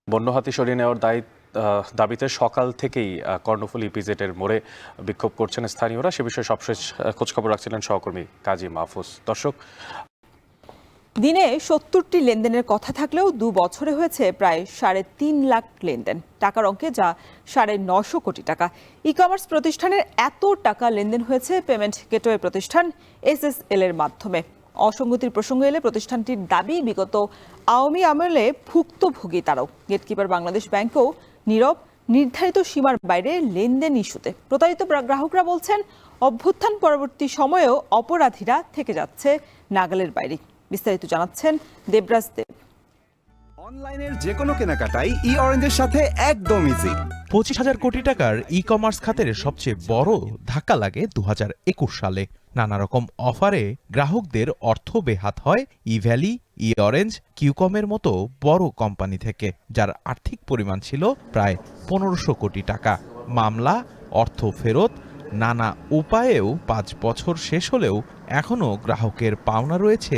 বন্য হাতি সরিয়ে নেওয়ার দাবিতে সকাল থেকেই কর্ণফুলী ইপিজেডের মোড়ে বিক্ষোভ করছেন স্থানীয়রা। সে বিষয়ে সবশেষ খোঁজখবর রাখছিলেন সহকর্মী কাজী মাহফুজ। দর্শক, দিনে 70টি লেনদেনের কথা থাকলেও 2 বছরে হয়েছে প্রায় 3.5 লাখ লেনদেন টাকার অঙ্কে, যা 950 কোটি টাকা। ই কমার্স প্রতিষ্ঠানের এত টাকা লেনদেন হয়েছে পেমেন্ট গেটওয়ে প্রতিষ্ঠান SSL এর মাধ্যমে। অসঙ্গতির প্রসঙ্গ এলে প্রতিষ্ঠানটির দাবি, বিগত আওয়ামী আমলে ভুক্তভোগী তারাও। গেটকিপার বাংলাদেশ ব্যাংকও নীরব, নির্ধারিত সীমার বাইরে লেনদেন ইস্যুতে। প্রতারিত গ্রাহকরা বলছেন, অভ্যুত্থান পরবর্তী সময়েও অপরাধীরা থেকে যাচ্ছে নাগালের বাইরে। বিস্তারিত জানাচ্ছেন দেবরাজ দেব। অনলাইনের যে কোনো কেনাকাটাই ই-অরেঞ্জের সাথে একদম ইজি। 25,000 কোটি টাকার ই কমার্স খাতের সবচেয়ে বড় ধাক্কা লাগে 2021 সালে। নানা রকম অফারে গ্রাহকদের অর্থ বেহাত হয় ই-ভ্যালি, ই-অরেঞ্জ, কিউকমের মতো বড় কোম্পানি থেকে, যার আর্থিক পরিমাণ ছিল প্রায় 1500 কোটি টাকা। মামলা, অর্থ ফেরত, নানা উপায়েও 5 বছর শেষ হলেও এখনও গ্রাহকের পাওনা রয়েছে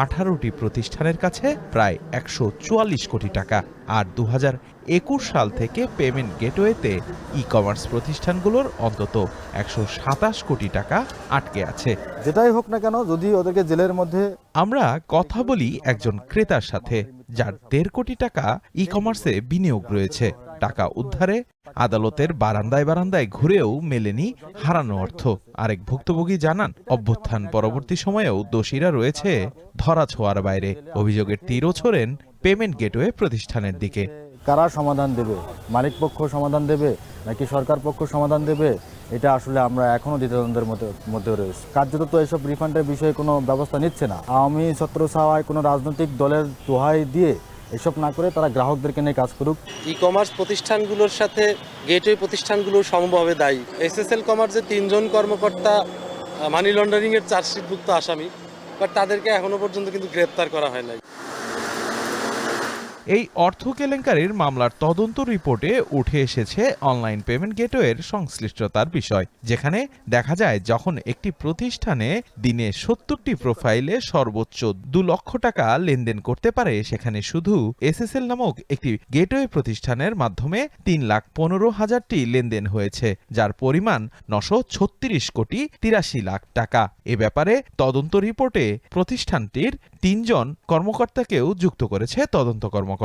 18টি প্রতিষ্ঠানের কাছে প্রায় 144 কোটি টাকা। আর 2021 সাল থেকে পেমেন্ট গেটওয়েতে ই কমার্স প্রতিষ্ঠানগুলোর অন্তত 127 কোটি টাকা আটকে আছে। যেটাই হোক না কেন, যদি ওদেরকে জেলের মধ্যে। আমরা কথা বলি একজন ক্রেতার সাথে, যার 1.5 কোটি টাকা ই কমার্সে বিনিয়োগ রয়েছে। টাকা উদ্ধারে আদালতের বারান্দায় বারান্দায় ঘুরেও মেলেনি হারানো অর্থ। আরেক ভুক্তভোগী জানান, অভ্যুত্থান পরবর্তী সময়েও দোষীরা রয়েছে ধরাছোঁয়ার বাইরে। অভিযোগের তীরও ছোড়েন পেমেন্ট গেটওয়ে প্রতিষ্ঠানের দিকে। কারা সমাধান দেবে? মালিক পক্ষ সমাধান দেবে নাকি সরকার পক্ষ সমাধান দেবে? এটা আসলে আমরা এখনো দ্বিধাদ্বন্দ্বের মধ্যে রয়েছে। কার্যত তো এসব রিফান্ডের বিষয়ে কোনো ব্যবস্থা নিচ্ছে না। আওয়ামী ছত্রছায়ায় কোনো রাজনৈতিক দলের দোহাই দিয়ে এসব না করে তারা গ্রাহকদেরকে নিয়ে কাজ করুক। ই কমার্স প্রতিষ্ঠানগুলোর সাথে গেটওয়ে প্রতিষ্ঠানগুলো সমভাবে দায়ী। এসএসএল কমার্সের 3 জন কর্মকর্তা মানি লন্ডারিংয়ের চার্জশিটভুক্ত আসামি, বাট তাদেরকে এখনো পর্যন্ত কিন্তু গ্রেপ্তার করা হয় নাই। এই অর্থ কেলেঙ্কারির মামলার তদন্ত রিপোর্টে উঠে এসেছে অনলাইন পেমেন্ট গেটওয়ের সংশ্লিষ্টতার বিষয়, যেখানে দেখা যায় যখন একটি প্রতিষ্ঠানে দিনে 70টি প্রোফাইলে সর্বোচ্চ 2 লক্ষ টাকা লেনদেন করতে পারে, সেখানে শুধু এসএসএল নামক একটি গেটওয়ে প্রতিষ্ঠানের মাধ্যমে 3,15,000টি লেনদেন হয়েছে, যার পরিমাণ 936 কোটি 83 লাখ টাকা। এ ব্যাপারে তদন্ত রিপোর্টে প্রতিষ্ঠানটির 3 জন কর্মকর্তাকেও যুক্ত করেছে তদন্ত কর্মকর্তা।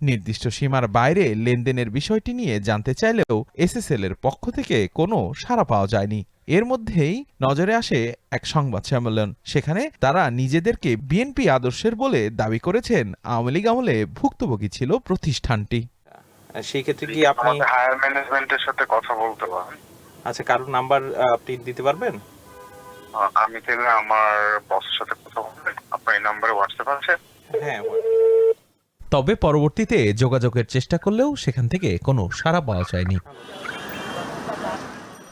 নির্দিষ্ট সীমার বাইরে লেনদেনের বিষয়টি নিয়ে জানতে চাইলেও এসএসএল এর পক্ষ থেকে কোনো সাড়া পাওয়া যায়নি। এর মধ্যেই নজরে আসে এক সংবাদ সম্মেলন, সেখানে তারা নিজেদেরকে বিএনপি আদর্শের বলে দাবি করেছেন। আওয়ামী লীগ আমলে ভুক্তভোগী ছিল প্রতিষ্ঠানটি। সেই ক্ষেত্রে কি আপনি হায়ার ম্যানেজমেন্টের সাথে কথা বলতে পারেন? আচ্ছা, কারোর নাম্বার আপনি দিতে পারবেন? আমি তাহলে আমার বসের সাথে কথা বলবেন। আপনার এই নাম্বারে হোয়াটসঅ্যাপ আছে? হ্যাঁ। তবে পরবর্তীতে যোগাযোগের চেষ্টা করলেও সেখান থেকে কোনো সাড়া পাওয়া যায়নি।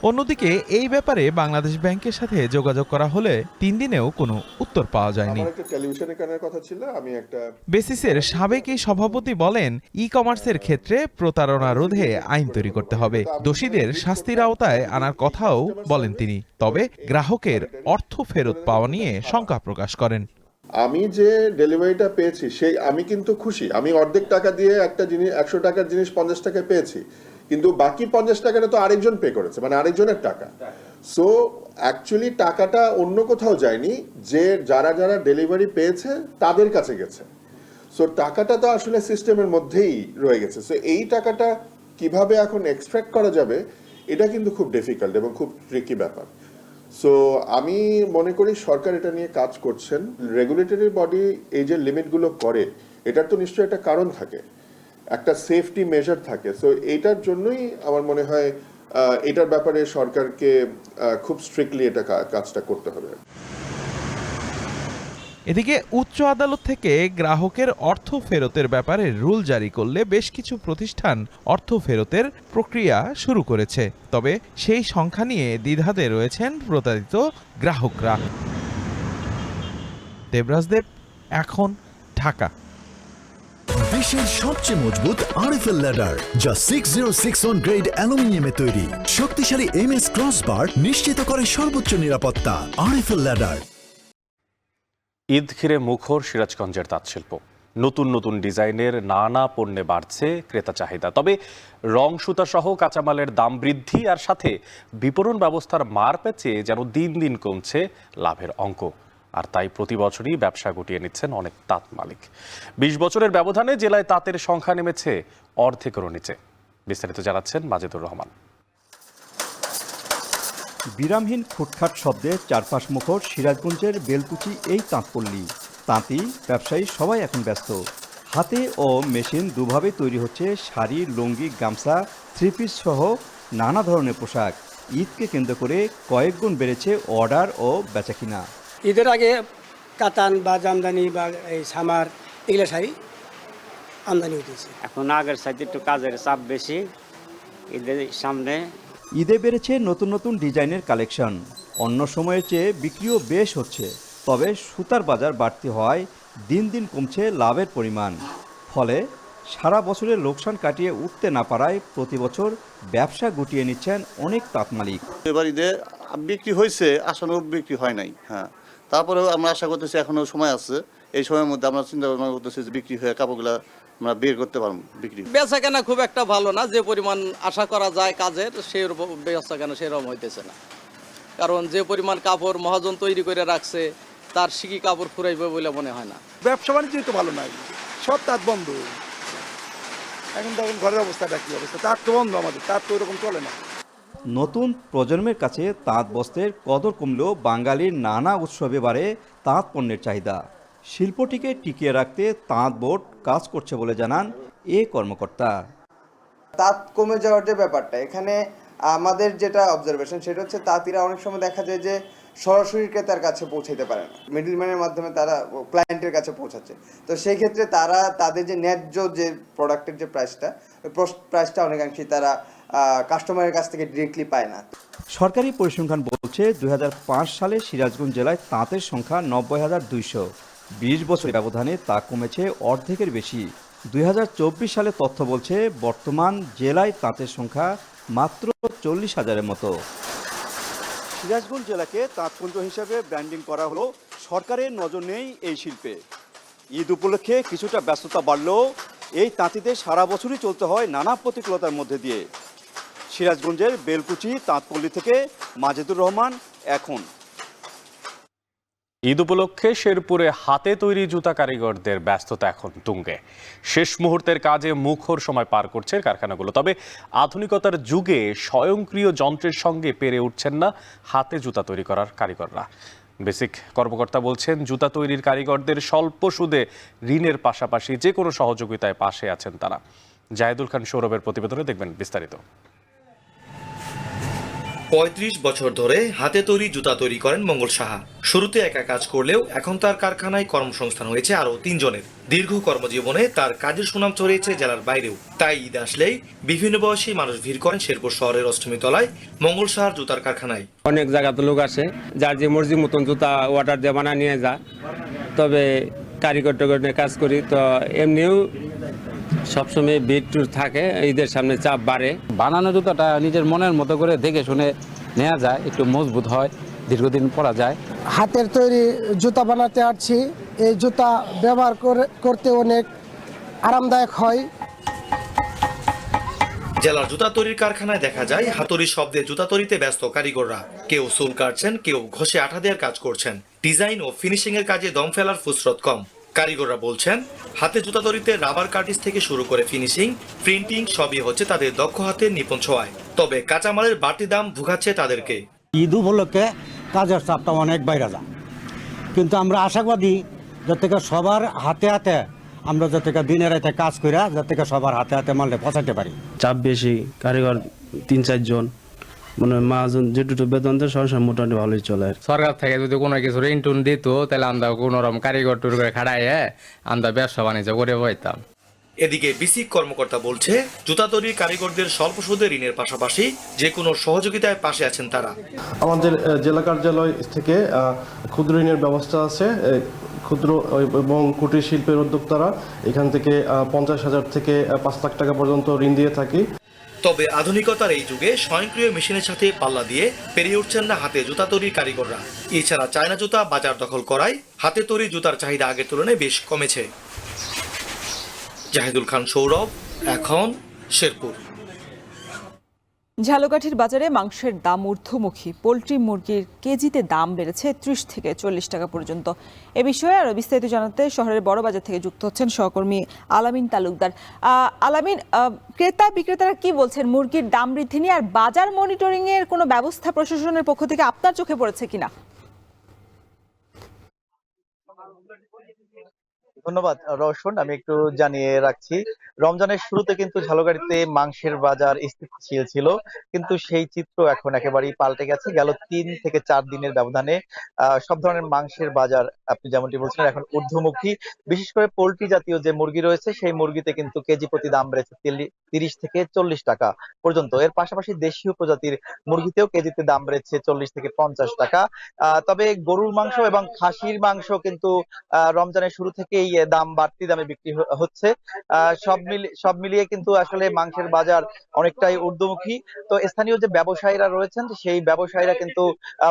অন্যদিকে এই ব্যাপারে বাংলাদেশ ব্যাংকের সাথে যোগাযোগ করা হলে 3 দিনেও কোনো উত্তর পাওয়া যায়নি। বেসিসের সাবেক এই সভাপতি বলেন, ই কমার্সের ক্ষেত্রে প্রতারণা রোধে আইন তৈরি করতে হবে, দোষীদের শাস্তির আওতায় আনার কথাও বলেন তিনি। তবে গ্রাহকের অর্থ ফেরত পাওয়া নিয়ে শঙ্কা প্রকাশ করেন। আমি যে ডেলিভারিটা পেয়েছি সেই আমি কিন্তু খুশি। আমি অর্ধেক টাকা দিয়ে একটা জিনিস 100 টাকার জিনিস 50 টাকায় পেয়েছি, কিন্তু বাকি 50 টাকাটা তো আরেকজন পে করেছে, মানে আরেকজনের টাকা। সো অ্যাকচুয়ালি টাকাটা অন্য কোথাও যায়নি, যে যারা যারা ডেলিভারি পেয়েছে তাদের কাছে গেছে। সো টাকাটা তো আসলে সিস্টেমের মধ্যেই রয়ে গেছে। সো এই টাকাটা কিভাবে এখন এক্সট্রাক্ট করা যাবে, এটা কিন্তু খুব ডিফিকাল্ট এবং খুব ট্রিকি ব্যাপার। সো আমি মনে করি সরকার এটা নিয়ে কাজ করছেন। রেগুলেটরি বডি এই যে লিমিটগুলো করে, এটার তো নিশ্চয়ই একটা কারণ থাকে, একটা সেফটি মেজার থাকে। সো এইটার জন্যই আমার মনে হয় এটার ব্যাপারে সরকারকে খুব স্ট্রিক্টলি এটা কাজটা করতে হবে। এদিকে উচ্চ আদালত থেকে গ্রাহকের অর্থ ফেরতের ব্যাপারে রুল জারি করলে বেশ কিছু প্রতিষ্ঠান অর্থ ফেরতের প্রক্রিয়া শুরু করেছে। তবে সেই সংখ্যা নিয়ে দ্বিধাতে রয়েছেন প্রতারিত গ্রাহকরা। দেবরাজ দেব, এখন, ঢাকা। বিশ্বের সবচেয়ে মজবুত আরএফএল ল্যাডার, যা 6061 গ্রেড অ্যালুমিনিয়ামে তৈরি। শক্তিশালী এমএস ক্রসবার নিশ্চিত করে সর্বোচ্চ নিরাপত্তা। RFL ladder. ঈদ ঘিরে মুখর সিরাজগঞ্জের তাঁতশিল্প। নতুন নতুন ডিজাইনের নানা পণ্যে বাড়ছে ক্রেতা চাহিদা। তবে রং সুতা সহ কাঁচামালের দাম বৃদ্ধি আর সাথে বিপণন ব্যবস্থার মার প্যাচে যেন দিন দিন কমছে লাভের অঙ্ক। আর তাই প্রতি বছরই ব্যবসা গুটিয়ে নিচ্ছেন অনেক তাঁত মালিক। 20 বছরের ব্যবধানে জেলায় তাঁতের সংখ্যা নেমেছে অর্ধেকেরও নিচে। বিস্তারিত জানাচ্ছেন মাজেদুর রহমান। বিরামহীন খুটখাট শব্দে চারপাশ মুখর সিরাজগঞ্জের বেলকুচি এই তাঁতপল্লী। তাঁতি ব্যবসায়ী সবাই এখন ব্যস্ত। হাতে ও মেশিন দুভাবে তৈরি হচ্ছে শাড়ি, লুঙ্গি, গামছা, 3 পিস সহ নানা ধরনের পোশাক। ঈদকে কেন্দ্র করে কয়েক গুণ বেড়েছে অর্ডার ও বেচাকিনা। ঈদের আগে কাতান বা জামদানি বা এই সামার এগুলো শাড়ি আমদানি হতেছে। এখন আগের সাইডে একটু কাজের চাপ বেশি, ঈদের সামনে। ঈদে বেড়েছে নতুন নতুন ডিজাইনের কালেকশন। অন্য সময়ের চেয়ে বিক্রিও বেশ হচ্ছে। তবে সুতার বাজার বাড়তি হওয়ায় দিন দিন কমছে লাভের পরিমাণ। ফলে সারা বছরের লোকসান কাটিয়ে উঠতে না পারায় প্রতি বছর ব্যবসা গুটিয়ে নিচ্ছেন অনেক তাঁত মালিক। এবার ঈদে বিক্রি হয়েছে, আসানুরূপ বিক্রি হয় নাই। হ্যাঁ, তারপরেও আমরা আশা করতেছি এখনো সময় আছে। এই সময়ের মধ্যে আমরা চিন্তা ভাবনা করতেছি যে বিক্রি হয়ে কাপড়গুলো আমরা বের করতে পারবো। বিক্রি বেচা কেনা খুব একটা ভালো না, যে পরিমাণ আশা করা যায় কাজের সেই বেচা কেনা সেরকম হইতেছে না। কারণ যে পরিমাণ কাপড় মহাজন তৈরি করে রাখছে, তার শিকি কাপড় ফুরাইবে বলে মনে হয় না। ব্যবসা বাণিজ্য তো ভালো নাই, সব তাঁত বন্ধ। এখন তখন ঘরের অবস্থাটা কি অবস্থা? তাঁত তো বন্ধ, আমাদের তাঁত তো ওরকম চলে না। নতুন প্রজন্মের কাছে তাঁত বস্ত্রের কদর কমলেও বাঙালির নানা উৎসবে বাড়ে তাঁত পণ্যের চাহিদা। শিল্পটিকে টিকিয়ে রাখতে তাঁত বোর্ড কাজ করছে বলে জানান এ কর্মকর্তা। তাঁত কমে যাওয়ার যে ব্যাপারটা, এখানে আমাদের যেটা অবজারভেশন সেটা হচ্ছে তাঁতিরা অনেক সময় দেখা যায় যে সরাসরি ক্রেতার কাছে পৌঁছাতে পারে না, মিডলম্যানের মাধ্যমে তারা ক্লায়েন্টের কাছে পৌঁছাচ্ছে। তো সেই ক্ষেত্রে তারা তাদের যে ন্যায্য যে প্রোডাক্টের যে প্রাইসটা অনেকাংশেই তারা কাস্টমারের কাছ থেকে ডিরেক্টলি পায় না। সরকারি পরিসংখ্যান বলছে 2005 সালে সিরাজগঞ্জ জেলায় তাঁতের সংখ্যা 90,200। 20 বছর ব্যবধানে তা কমেছে অর্ধেকের বেশি। 2024 সালে তথ্য বলছে বর্তমান জেলায় তাঁতের সংখ্যা মাত্র 40,000-এর মতো। সিরাজগঞ্জ জেলাকে তাঁতপুঞ্জ হিসেবে ব্র্যান্ডিং করা হলো, সরকারের নজর নেই এই শিল্পে। ঈদ উপলক্ষে কিছুটা ব্যস্ততা বাড়লেও এই তাঁতিদের সারা বছরই চলতে হয় নানা প্রতিকূলতার মধ্যে দিয়ে। সিরাজগঞ্জের বেলকুচি তাঁতপল্লী থেকে মাজেদুর রহমান, এখন। ঈদ উপলক্ষে শেরপুরে হাতে তৈরি জুতা কারিগরদের ব্যস্ততা এখন তুঙ্গে। শেষ মুহূর্তের কাজে মুখর সময় পার করছে কারখানাগুলো। তবে আধুনিকতার যুগে স্বয়ংক্রিয় যন্ত্রের সঙ্গে পেরে উঠছেন না হাতে জুতা তৈরি করার কারিগররা। বেসিক কর্মকর্তা বলছেন, জুতা তৈরির কারিগরদের স্বল্প সুদে ঋণের পাশাপাশি যে কোনো সহযোগিতায় পাশে আছেন তারা। জাহিদুল খান সৌরভের প্রতিবেদনে দেখবেন বিস্তারিত। ৩৫ বছর ধরে হাতে তৈরি জুতা তৈরি করেন মঙ্গল সাহা। শুরুতে একা কাজ করলেও এখন তার কারখানায় কর্মসংস্থান হয়েছে আরও 3 জনের। দীর্ঘ কর্মজীবনে তার কাজের সুনাম ছড়িয়েছে জেলার বাইরেও। তাই ঈদ আসলেই বিভিন্ন বয়সী মানুষ ভিড় করেন শেরপুর শহরের অষ্টমী তলায় মঙ্গল সাহার জুতার কারখানায়। অনেক জায়গাতে লোক আসে, যার যে মর্জি মতন জুতা অর্ডার দিয়ে বানা নিয়ে যায়। তবে কারিগর টারিগর নিয়ে কাজ করি, তো এমনিও সবসময় ভিড় থাকে, ঈদের সামনে চাপ বাড়ে। বানানো জুতাটা নিজের মনের মতো করে দেখে শুনে নেওয়া যায়, একটু মজবুত হয়, দীর্ঘদিন পরা যায়। হাতের তৈরি জুতা বানাতে আসছি, এই জুতা ব্যবহার করতে অনেক আরামদায়ক হয়। জেলার জুতা তৈরির কারখানায় দেখা যায় হাতুড়ির শব্দে জুতা তৈরিতে ব্যস্ত কারিগররা। কেউ চুল কাটছেন, কেউ ঘষে আঠা দেওয়ার কাজ করছেন। ডিজাইন ও ফিনিশিং এর কাজে দম ফেলার ফুসরত কম। কারিগররা বলছেন, হাতে জুতা তৈরিতে রাবার কার্টিজ থেকে শুরু করে ফিনিশিং, প্রিন্টিং সবই হচ্ছে তাদের দক্ষ হাতের নিপুণ ছোঁয়ায়। তবে কাঁচামালের বাড়তি দাম ভুগাচ্ছে তাদেরকে। ঈদ উপলক্ষে কাজের চাপটা অনেক বাইরে যায়, কিন্তু আমরা আশাবাদী যাতে সবার হাতে হাতে আমরা যাতে দিনের রাতে কাজ করে যাতে সবার হাতে হাতে মালটা পৌঁছাতে পারি। চাপ বেশি, কারিগর 3-4 জন, মানে মাহাজন যেটুকু বেতন দেয় সব মোটামুটি ভালোই চলে। সরকার থেকে যদি কোনো কিছু ঋণ টুন দিত, তাহলে আমরা কোনো রকম কারিগর টুর করে খাড়াইয়ে আমরা ব্যবসা বাণিজ্য করে বইতাম। এদিকে বিসিক কর্মকর্তা বলছে, জুতা তৈরির কারিগরদের স্বল্প সুদে ঋণের পাশাপাশি যে কোনো সহযোগিতায় পাশে আছেন তারা। আমাদের জেলা কার্যালয় থেকে ক্ষুদ্র ঋণের ব্যবস্থা আছে। ক্ষুদ্র এবং কুটির শিল্পের উদ্যোক্তারা এখান থেকে 50,000 থেকে 5 লাখ টাকা পর্যন্ত ঋণ দিয়ে থাকি। তবে আধুনিকতার এই যুগে স্বয়ংক্রিয় মেশিনের সাথে পাল্লা দিয়ে পেরিয়ে উঠছেন না হাতে জুতা তৈরির কারিগররা। এছাড়া চায়না জুতা বাজার দখল করায় হাতে তৈরি জুতার চাহিদা আগের তুলনায় বেশ কমেছে। জাহিদুল খান সৌরভ, এখন, শেরপুর। ঝালকাঠির বাজারে মাংসের দাম ঊর্ধ্বমুখী। পোলট্রি মুরগির কেজিতে দাম বেড়েছে 30 থেকে 40 টাকা পর্যন্ত। এ বিষয়ে আরো বিস্তারিত জানাতে শহরের বড় বাজার থেকে যুক্ত হচ্ছেন সহকর্মী আলামিন তালুকদার। আলামিন, ক্রেতা বিক্রেতারা কি বলছেন মুরগির দাম বৃদ্ধি নিয়ে, আর বাজার মনিটরিং এর কোনো ব্যবস্থা প্রশাসনের পক্ষ থেকে আপনার চোখে পড়েছে কিনা? ধন্যবাদ রওশন, আমি একটু জানিয়ে রাখছি। রমজানের শুরুতে কিন্তু ঝালকাঠিতে মাংসের বাজার স্থিতিশীল ছিল, কিন্তু সেই চিত্র এখন একেবারেই পাল্টে গেছে। গেল 3 থেকে 4 দিনের ব্যবধানে সব ধরনের মাংসের বাজার আপনি যেমনটি বলছেন এখন ঊর্ধ্বমুখী। বিশেষ করে পোল্ট্রি জাতীয় যে মুরগি রয়েছে সেই মুরগিতে কিন্তু কেজি প্রতি দাম বেড়েছে 30 থেকে 40 টাকা পর্যন্ত। এর পাশাপাশি দেশীয় প্রজাতির মুরগিতেও কেজিতে দাম বেড়েছে 40 থেকে 50 টাকা। তবে গরুর মাংস এবং খাসির মাংস কিন্তু রমজানের শুরু থেকেই দাম বাড়তি দামে বিক্রি হচ্ছে। সব মিলিয়ে কিন্তু আসলে মাংসের বাজার অনেকটাই ঊর্ধ্বমুখী। তো স্থানীয় যে ব্যবসায়ীরা রয়েছেন সেই ব্যবসায়ীরা কিন্তু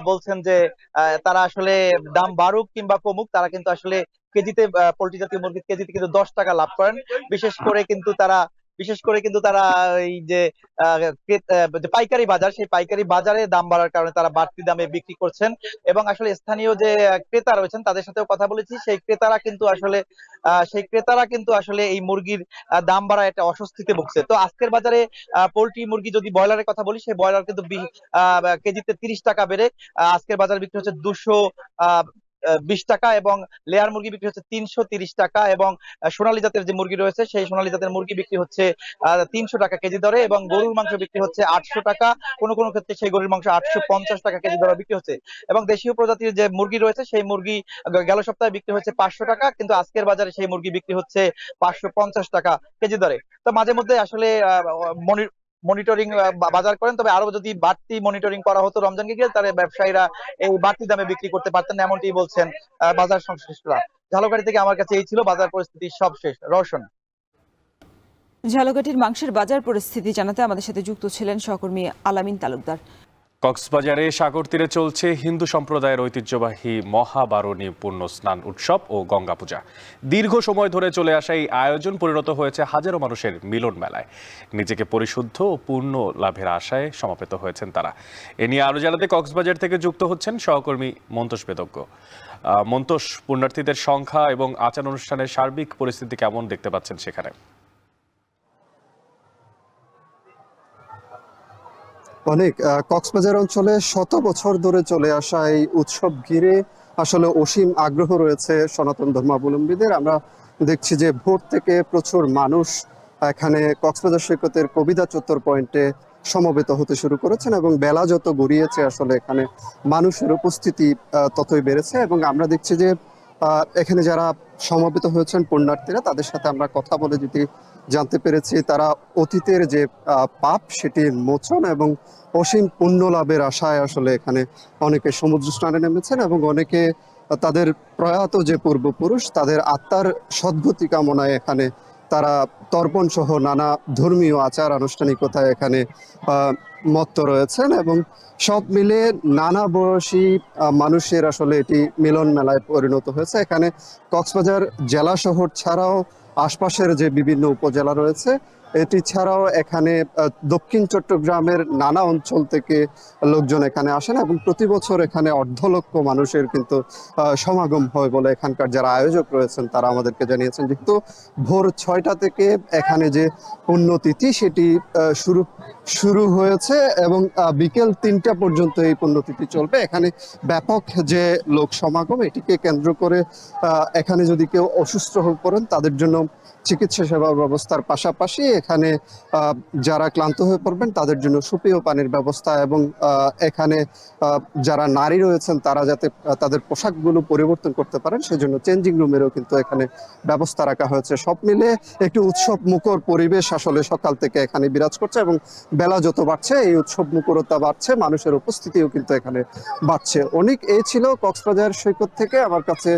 বলছেন যে তারা আসলে দাম বাড়ুক কিংবা কমুক, তারা কিন্তু আসলে কেজিতে পোল্ট্রি জাতীয় মুরগির কেজিতে কিন্তু 10 টাকা লাভ করেন। বিশেষ করে কিন্তু তারা এই যে পাইকারি বাজার, সেই পাইকারি বাজারে দাম বাড়ার কারণে তারা বাড়তি দামে বিক্রি করছেন। এবং আসলে স্থানীয় যে ক্রেতা রয়েছেন তাদের সাথেও কথা বলেছি, সেই ক্রেতারা কিন্তু আসলে এই মুরগির দাম বাড়ায় একটা অস্বস্তিতে ভুগছে। তো আজকের বাজারে পোল্ট্রি মুরগি যদি ব্রয়লারের কথা বলি, সেই ব্রয়লার কিন্তু কেজিতে 30 টাকা বেড়ে আজকের বাজারে বিক্রি হচ্ছে 20 টাকা এবং লেয়ার মুরগি বিক্রি হচ্ছে 330 টাকা এবং সোনালী জাতের যে মুরগি রয়েছে সেই সোনালী জাতের মুরগি বিক্রি হচ্ছে 300 টাকা কেজি দরে এবং গরুর মাংস বিক্রি হচ্ছে 800 টাকা, কোনো কোনো ক্ষেত্রে সেই গরুর মাংস 850 টাকা কেজি দরে বিক্রি হচ্ছে এবং দেশীয় প্রজাতির যে মুরগি রয়েছে সেই মুরগি গেল সপ্তাহে বিক্রি হচ্ছে 500 টাকা, কিন্তু আজকের বাজারে সেই মুরগি বিক্রি হচ্ছে 550 টাকা কেজি দরে। তো মাঝে মধ্যে আসলে মনিটরিং বাজার করেন, তবে আরো যদি বাড়তি মনিটরিং করা হতো রমজানকে ঘিরে তাহলে ব্যবসায়ীরা এই বাড়তি দামে বিক্রি করতে পারতেন, এমনটি বলছেন বাজার সংশ্লিষ্টরা। ঝালকাঠি থেকে আমার কাছে এই ছিল বাজার পরিস্থিতি সবশেষ। রওশন। ঝালকাঠির মাংসের বাজার পরিস্থিতি জানাতে আমাদের সাথে যুক্ত ছিলেন সহকর্মী আলামিন তালুকদার। কক্সবাজারে সাগর তীরে চলছে হিন্দু সম্প্রদায়ের ঐতিহ্যবাহী মহাবারণী পূর্ণ স্নান উৎসব ও গঙ্গা পূজা। দীর্ঘ সময় ধরে চলে আসা এই আয়োজন পরিণত হয়েছে হাজারো মানুষের মিলন মেলায়। নিজেকে পরিশুদ্ধ ও পূর্ণ লাভের আশায় সমাবেত হয়েছেন তারা। এ নিয়ে আরো জানাতে কক্সবাজার থেকে যুক্ত হচ্ছেন সহকর্মী মন্তোষ বেদজ্ঞ। মন্তোষ, পুণ্যার্থীদের সংখ্যা এবং আচার অনুষ্ঠানের সার্বিক পরিস্থিতি কেমন দেখতে পাচ্ছেন সেখানে? অনেক কক্সবাজার অঞ্চলে শত বছর ধরে চলে আসা এই উৎসব ঘিরে আসলে অসীম আগ্রহ রয়েছে সনাতন ধর্মাবলম্বীদের। আমরা দেখছি যে ভোর থেকে প্রচুর মানুষ এখানে কক্সবাজার সৈকতের কবিতা চত্বর পয়েন্টে সমবেত হতে শুরু করেছেন এবং বেলা যত গড়িয়েছে আসলে এখানে মানুষের উপস্থিতি ততই বেড়েছে এবং আমরা দেখছি যে এখানে যারা সমবেত হয়েছেন পুণ্যার্থীরা, তাদের সাথে আমরা কথা বলে যেটি জানতে পেরেছি তারা অতীতের যে পাপ সেটির মোচন এবং অসীম পুণ্য লাভের আশায় আসলে এখানে অনেকে সমুদ্র স্নানে নেমেছেন এবং অনেকে তাদের প্রয়াত যে পূর্বপুরুষ তাদের আত্মার সদ্গতি কামনায় এখানে তারা তর্পণ সহ নানা ধর্মীয় আচার আনুষ্ঠানিকতায় এখানে মত্ত রয়েছেন এবং সব মিলে নানা বয়সী মানুষের আসলে এটি মিলন মেলায় পরিণত হয়েছে। এখানে কক্সবাজার জেলা শহর ছাড়াও আশপাশের যে বিভিন্ন উপজেলা রয়েছে এটি ছাড়াও এখানে দক্ষিণ চট্টগ্রামের নানা অঞ্চল থেকে লোকজন এখানে আসেন এবং প্রতি বছর এখানে 1.5 লক্ষ মানুষের কিন্তু সমাগম হয় বলে এখানকার যারা আয়োজক রয়েছেন তারা আমাদেরকে জানিয়েছেন। যেহেতু ভোর 6টা থেকে এখানে যে পুণ্যতিথি সেটি শুরু হয়েছে এবং বিকেল 3টা পর্যন্ত এই পুণ্যতিথি চলবে। এখানে ব্যাপক যে লোক সমাগম, এটিকে কেন্দ্র করে এখানে যদি কেউ অসুস্থ হয়ে পড়েন তাদের জন্য চিকিৎসা সেবা ব্যবস্থার পাশাপাশি এখানে যারা ক্লান্ত হয়ে পড়বেন তাদের জন্য সুপেয় পানির ব্যবস্থা এবং এখানে যারা নারী রয়েছেন তারা যাতে তাদের পোশাকগুলো পরিবর্তন করতে পারেন সেজন্য চেঞ্জিং রুমেরও কিন্তু এখানে ব্যবস্থা রাখা হয়েছে। সব মিলে একটি উৎসব মুখর পরিবেশ আসলে সকাল থেকে এখানে বিরাজ করছে এবং বেলা যত বাড়ছে এই উৎসব মুখরতা বাড়ছে, মানুষের উপস্থিতিও কিন্তু এখানে বাড়ছে। অনেক এই ছিল কক্সবাজার সৈকত থেকে আমার কাছে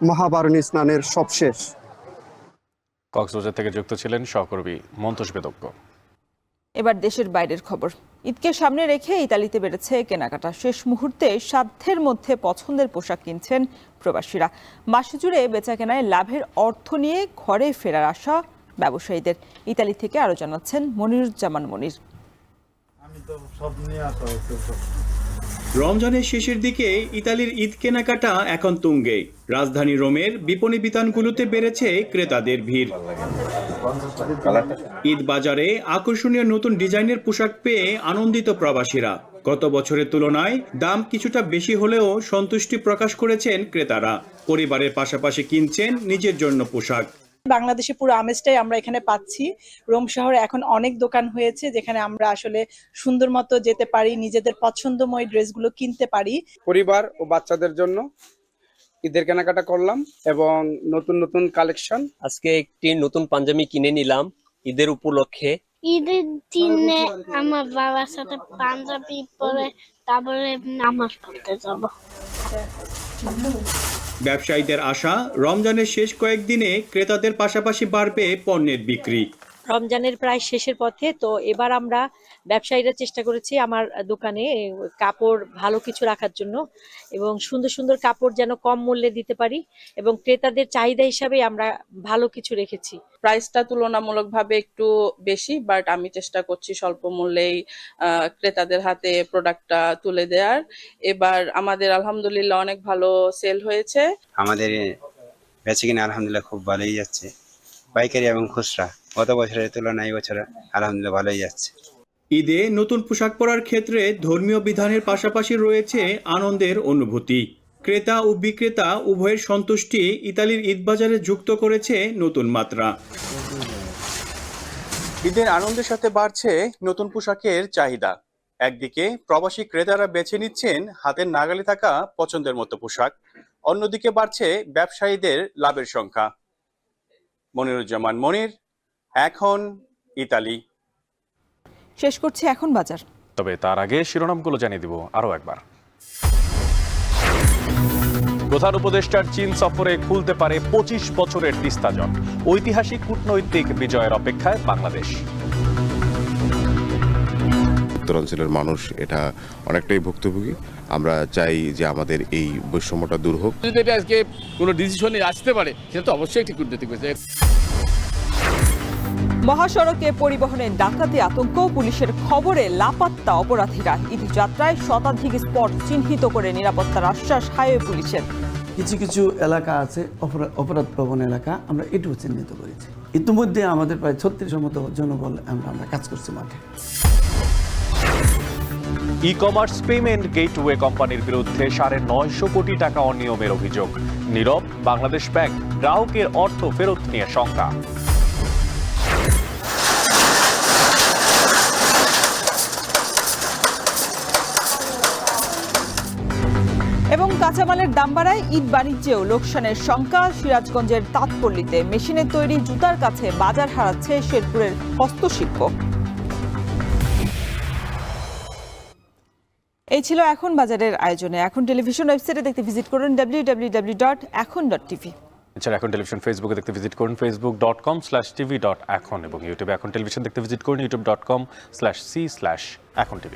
মহাবারণী স্নানের সবশেষ। কক্সবাজার থেকে যুক্ত ছিলেন সহকর্মী মন্তোষ বেদজ্ঞ। এবার দেশের বাইরের খবর। ঈদকে সামনে রেখে ইতালিতে বেড়েছে কেনাকাটা। শেষ মুহূর্তে সাধ্যের মধ্যে পছন্দের পোশাক কিনছেন প্রবাসীরা। মাস জুড়ে বেচাকেনায় লাভের অর্থ নিয়ে ঘরে ফেরার আশা ব্যবসায়ীদের। ইতালি থেকে আরো জানাচ্ছেন মনিরুজ্জামান মনির। রমজানের শেষের দিকে ইতালির ঈদ কেনাকাটা এখন তুঙ্গে। রাজধানী রোমের বিপণী বিতানগুলোতে বেড়েছে ক্রেতাদের ভিড়। ঈদ বাজারে আকর্ষণীয় নতুন ডিজাইনের পোশাক পেয়ে আনন্দিত প্রবাসীরা। গত বছরের তুলনায় দাম কিছুটা বেশি হলেও সন্তুষ্টি প্রকাশ করেছেন ক্রেতারা। পরিবারের পাশাপাশি কিনছেন নিজের জন্য পোশাক। বাংলাদেশে পুরো আমেজটাই আমরা এখানে পাচ্ছি। রোম শহরে এখন অনেক দোকান হয়েছে যেখানে আমরা আসলে সুন্দর মতো যেতে পারি, নিজেদের পছন্দময় ড্রেসগুলো কিনতে পারি। পরিবার ও বাচ্চাদের জন্য ঈদের কেনাকাটা করলাম এবং নতুন নতুন কালেকশন। আজকে একটি নতুন পাঞ্জাবি কিনে নিলাম ঈদের উপলক্ষে। ঈদের দিনে আমার বাবার সাথে পাঞ্জাবি পরে তারপরে নামাজ পড়তে যাব। ব্যবসায়ীদের আশা রমজানের শেষ কয়েকদিনে ক্রেতাদের পাশাপাশি বাড়বে পণ্যের বিক্রি। রমজানের প্রায় শেষের পথে, তো এবার আমরা ব্যবসায়ীরা চেষ্টা করেছি আমার দোকানে কাপড় ভালো কিছু রাখার জন্য এবং সুন্দর সুন্দর কাপড় যেন কম মূল্যে দিতে পারি এবং ক্রেতাদের চাহিদা হিসাবে আমরা ভালো কিছু রেখেছি। প্রাইসটা তুলনামূলকভাবে একটু বেশি, বাট আমি চেষ্টা করছি স্বল্প মূল্যেই ক্রেতাদের হাতে প্রোডাক্টটা তুলে দেওয়ার। এবার আমাদের আলহামদুলিল্লাহ অনেক ভালো সেল হয়েছে। আমাদের বেচাকেনা আলহামদুলিল্লাহ খুব ভালোই যাচ্ছে, পাইকারি এবং খুচরা। গত বছরের তুলনায় এই বছর আলহামদুলিল্লাহ ভালোই যাচ্ছে। ঈদে নতুন পোশাক পরার ক্ষেত্রে ধর্মীয় বিধানের পাশাপাশি রয়েছে আনন্দের অনুভূতি। ক্রেতা ও বিক্রেতা উভয়ের সন্তুষ্টি ইতালির ঈদবাজারে যুক্ত করেছে নতুন মাত্রা। ঈদের আনন্দের সাথে বাড়ছে নতুন পোশাকের চাহিদা। একদিকে প্রবাসী ক্রেতারা বেছে নিচ্ছেন হাতের নাগালে থাকা পছন্দের মতো পোশাক, অন্যদিকে বাড়ছে ব্যবসায়ীদের লাভের সংখ্যা। মনিরুজ্জামান মনির, এখন ইতালি। শেষ করছি এখন বাজার। তবে তার আগে শিরোনামগুলো জানিয়ে দিব আরও একবার। প্রধান উপদেষ্টার চীন সফরে খুলতে পারে 25 বছরের তিস্তা জট। ঐতিহাসিক কূটনৈতিক বিজয়ের অপেক্ষায় বাংলাদেশ। উত্তরাঞ্চলের মানুষ এটা অনেকটাই ভুক্তভোগী। আমরা চাই যে আমাদের এই বৈষম্যটা দূর হোক। যদি এটা আজকে কোনো ডিসিশনে আসতে পারে সেটা তো অবশ্যই একটি কূটনৈতিক বিষয়। মহাসড়কে পরিবহনের ডাকাতি আতঙ্ক, পুলিশের খবরে লাপাত্তা অপরাধীরা। ঈদযাত্রায় শতাধিক স্পট চিহ্নিত করে নিরাপত্তার আশ্বাস হাইওয়ে পুলিশের। কিছু কিছু এলাকা আছে অপরাধ প্রবণ এলাকা, আমরা এটুকু চিহ্নিত করেছি। ইতিমধ্যে আমাদের প্রায় 36 মতো জনবল আমরা কাজ করছি মাঠে। ই কমার্স পেমেন্ট গেটওয়ে কোম্পানির বিরুদ্ধে 950 কোটি টাকা অনিয়মের অভিযোগ। নীরব বাংলাদেশ ব্যাংক, গ্রাহকের অর্থ ফেরত নিয়ে শঙ্কা। এবং কাঁচামালের দাম বাড়ায় ঈদ বাণিজ্যেও লোকসানের শঙ্কা। সিরাজগঞ্জের তাঁতপল্লীতে মেশিনের তৈরি জুতার কাছে বাজার হারাচ্ছে শেরপুরের হস্তশিল্প। এই ছিল এখন বাজারের আয়োজনে। এখন টেলিভিশন ওয়েবসাইটে দেখতে ভিজিট করুন www.ekhon.tv। এছাড়া এখন টেলিভিশন ফেসবুকে দেখতে ভিজিট করুন facebook.com/tv.এখন এবং ইউটিউবে এখন টেলিভিশন দেখতে ভিজিট করুন youtube.com/c/ekhon tv।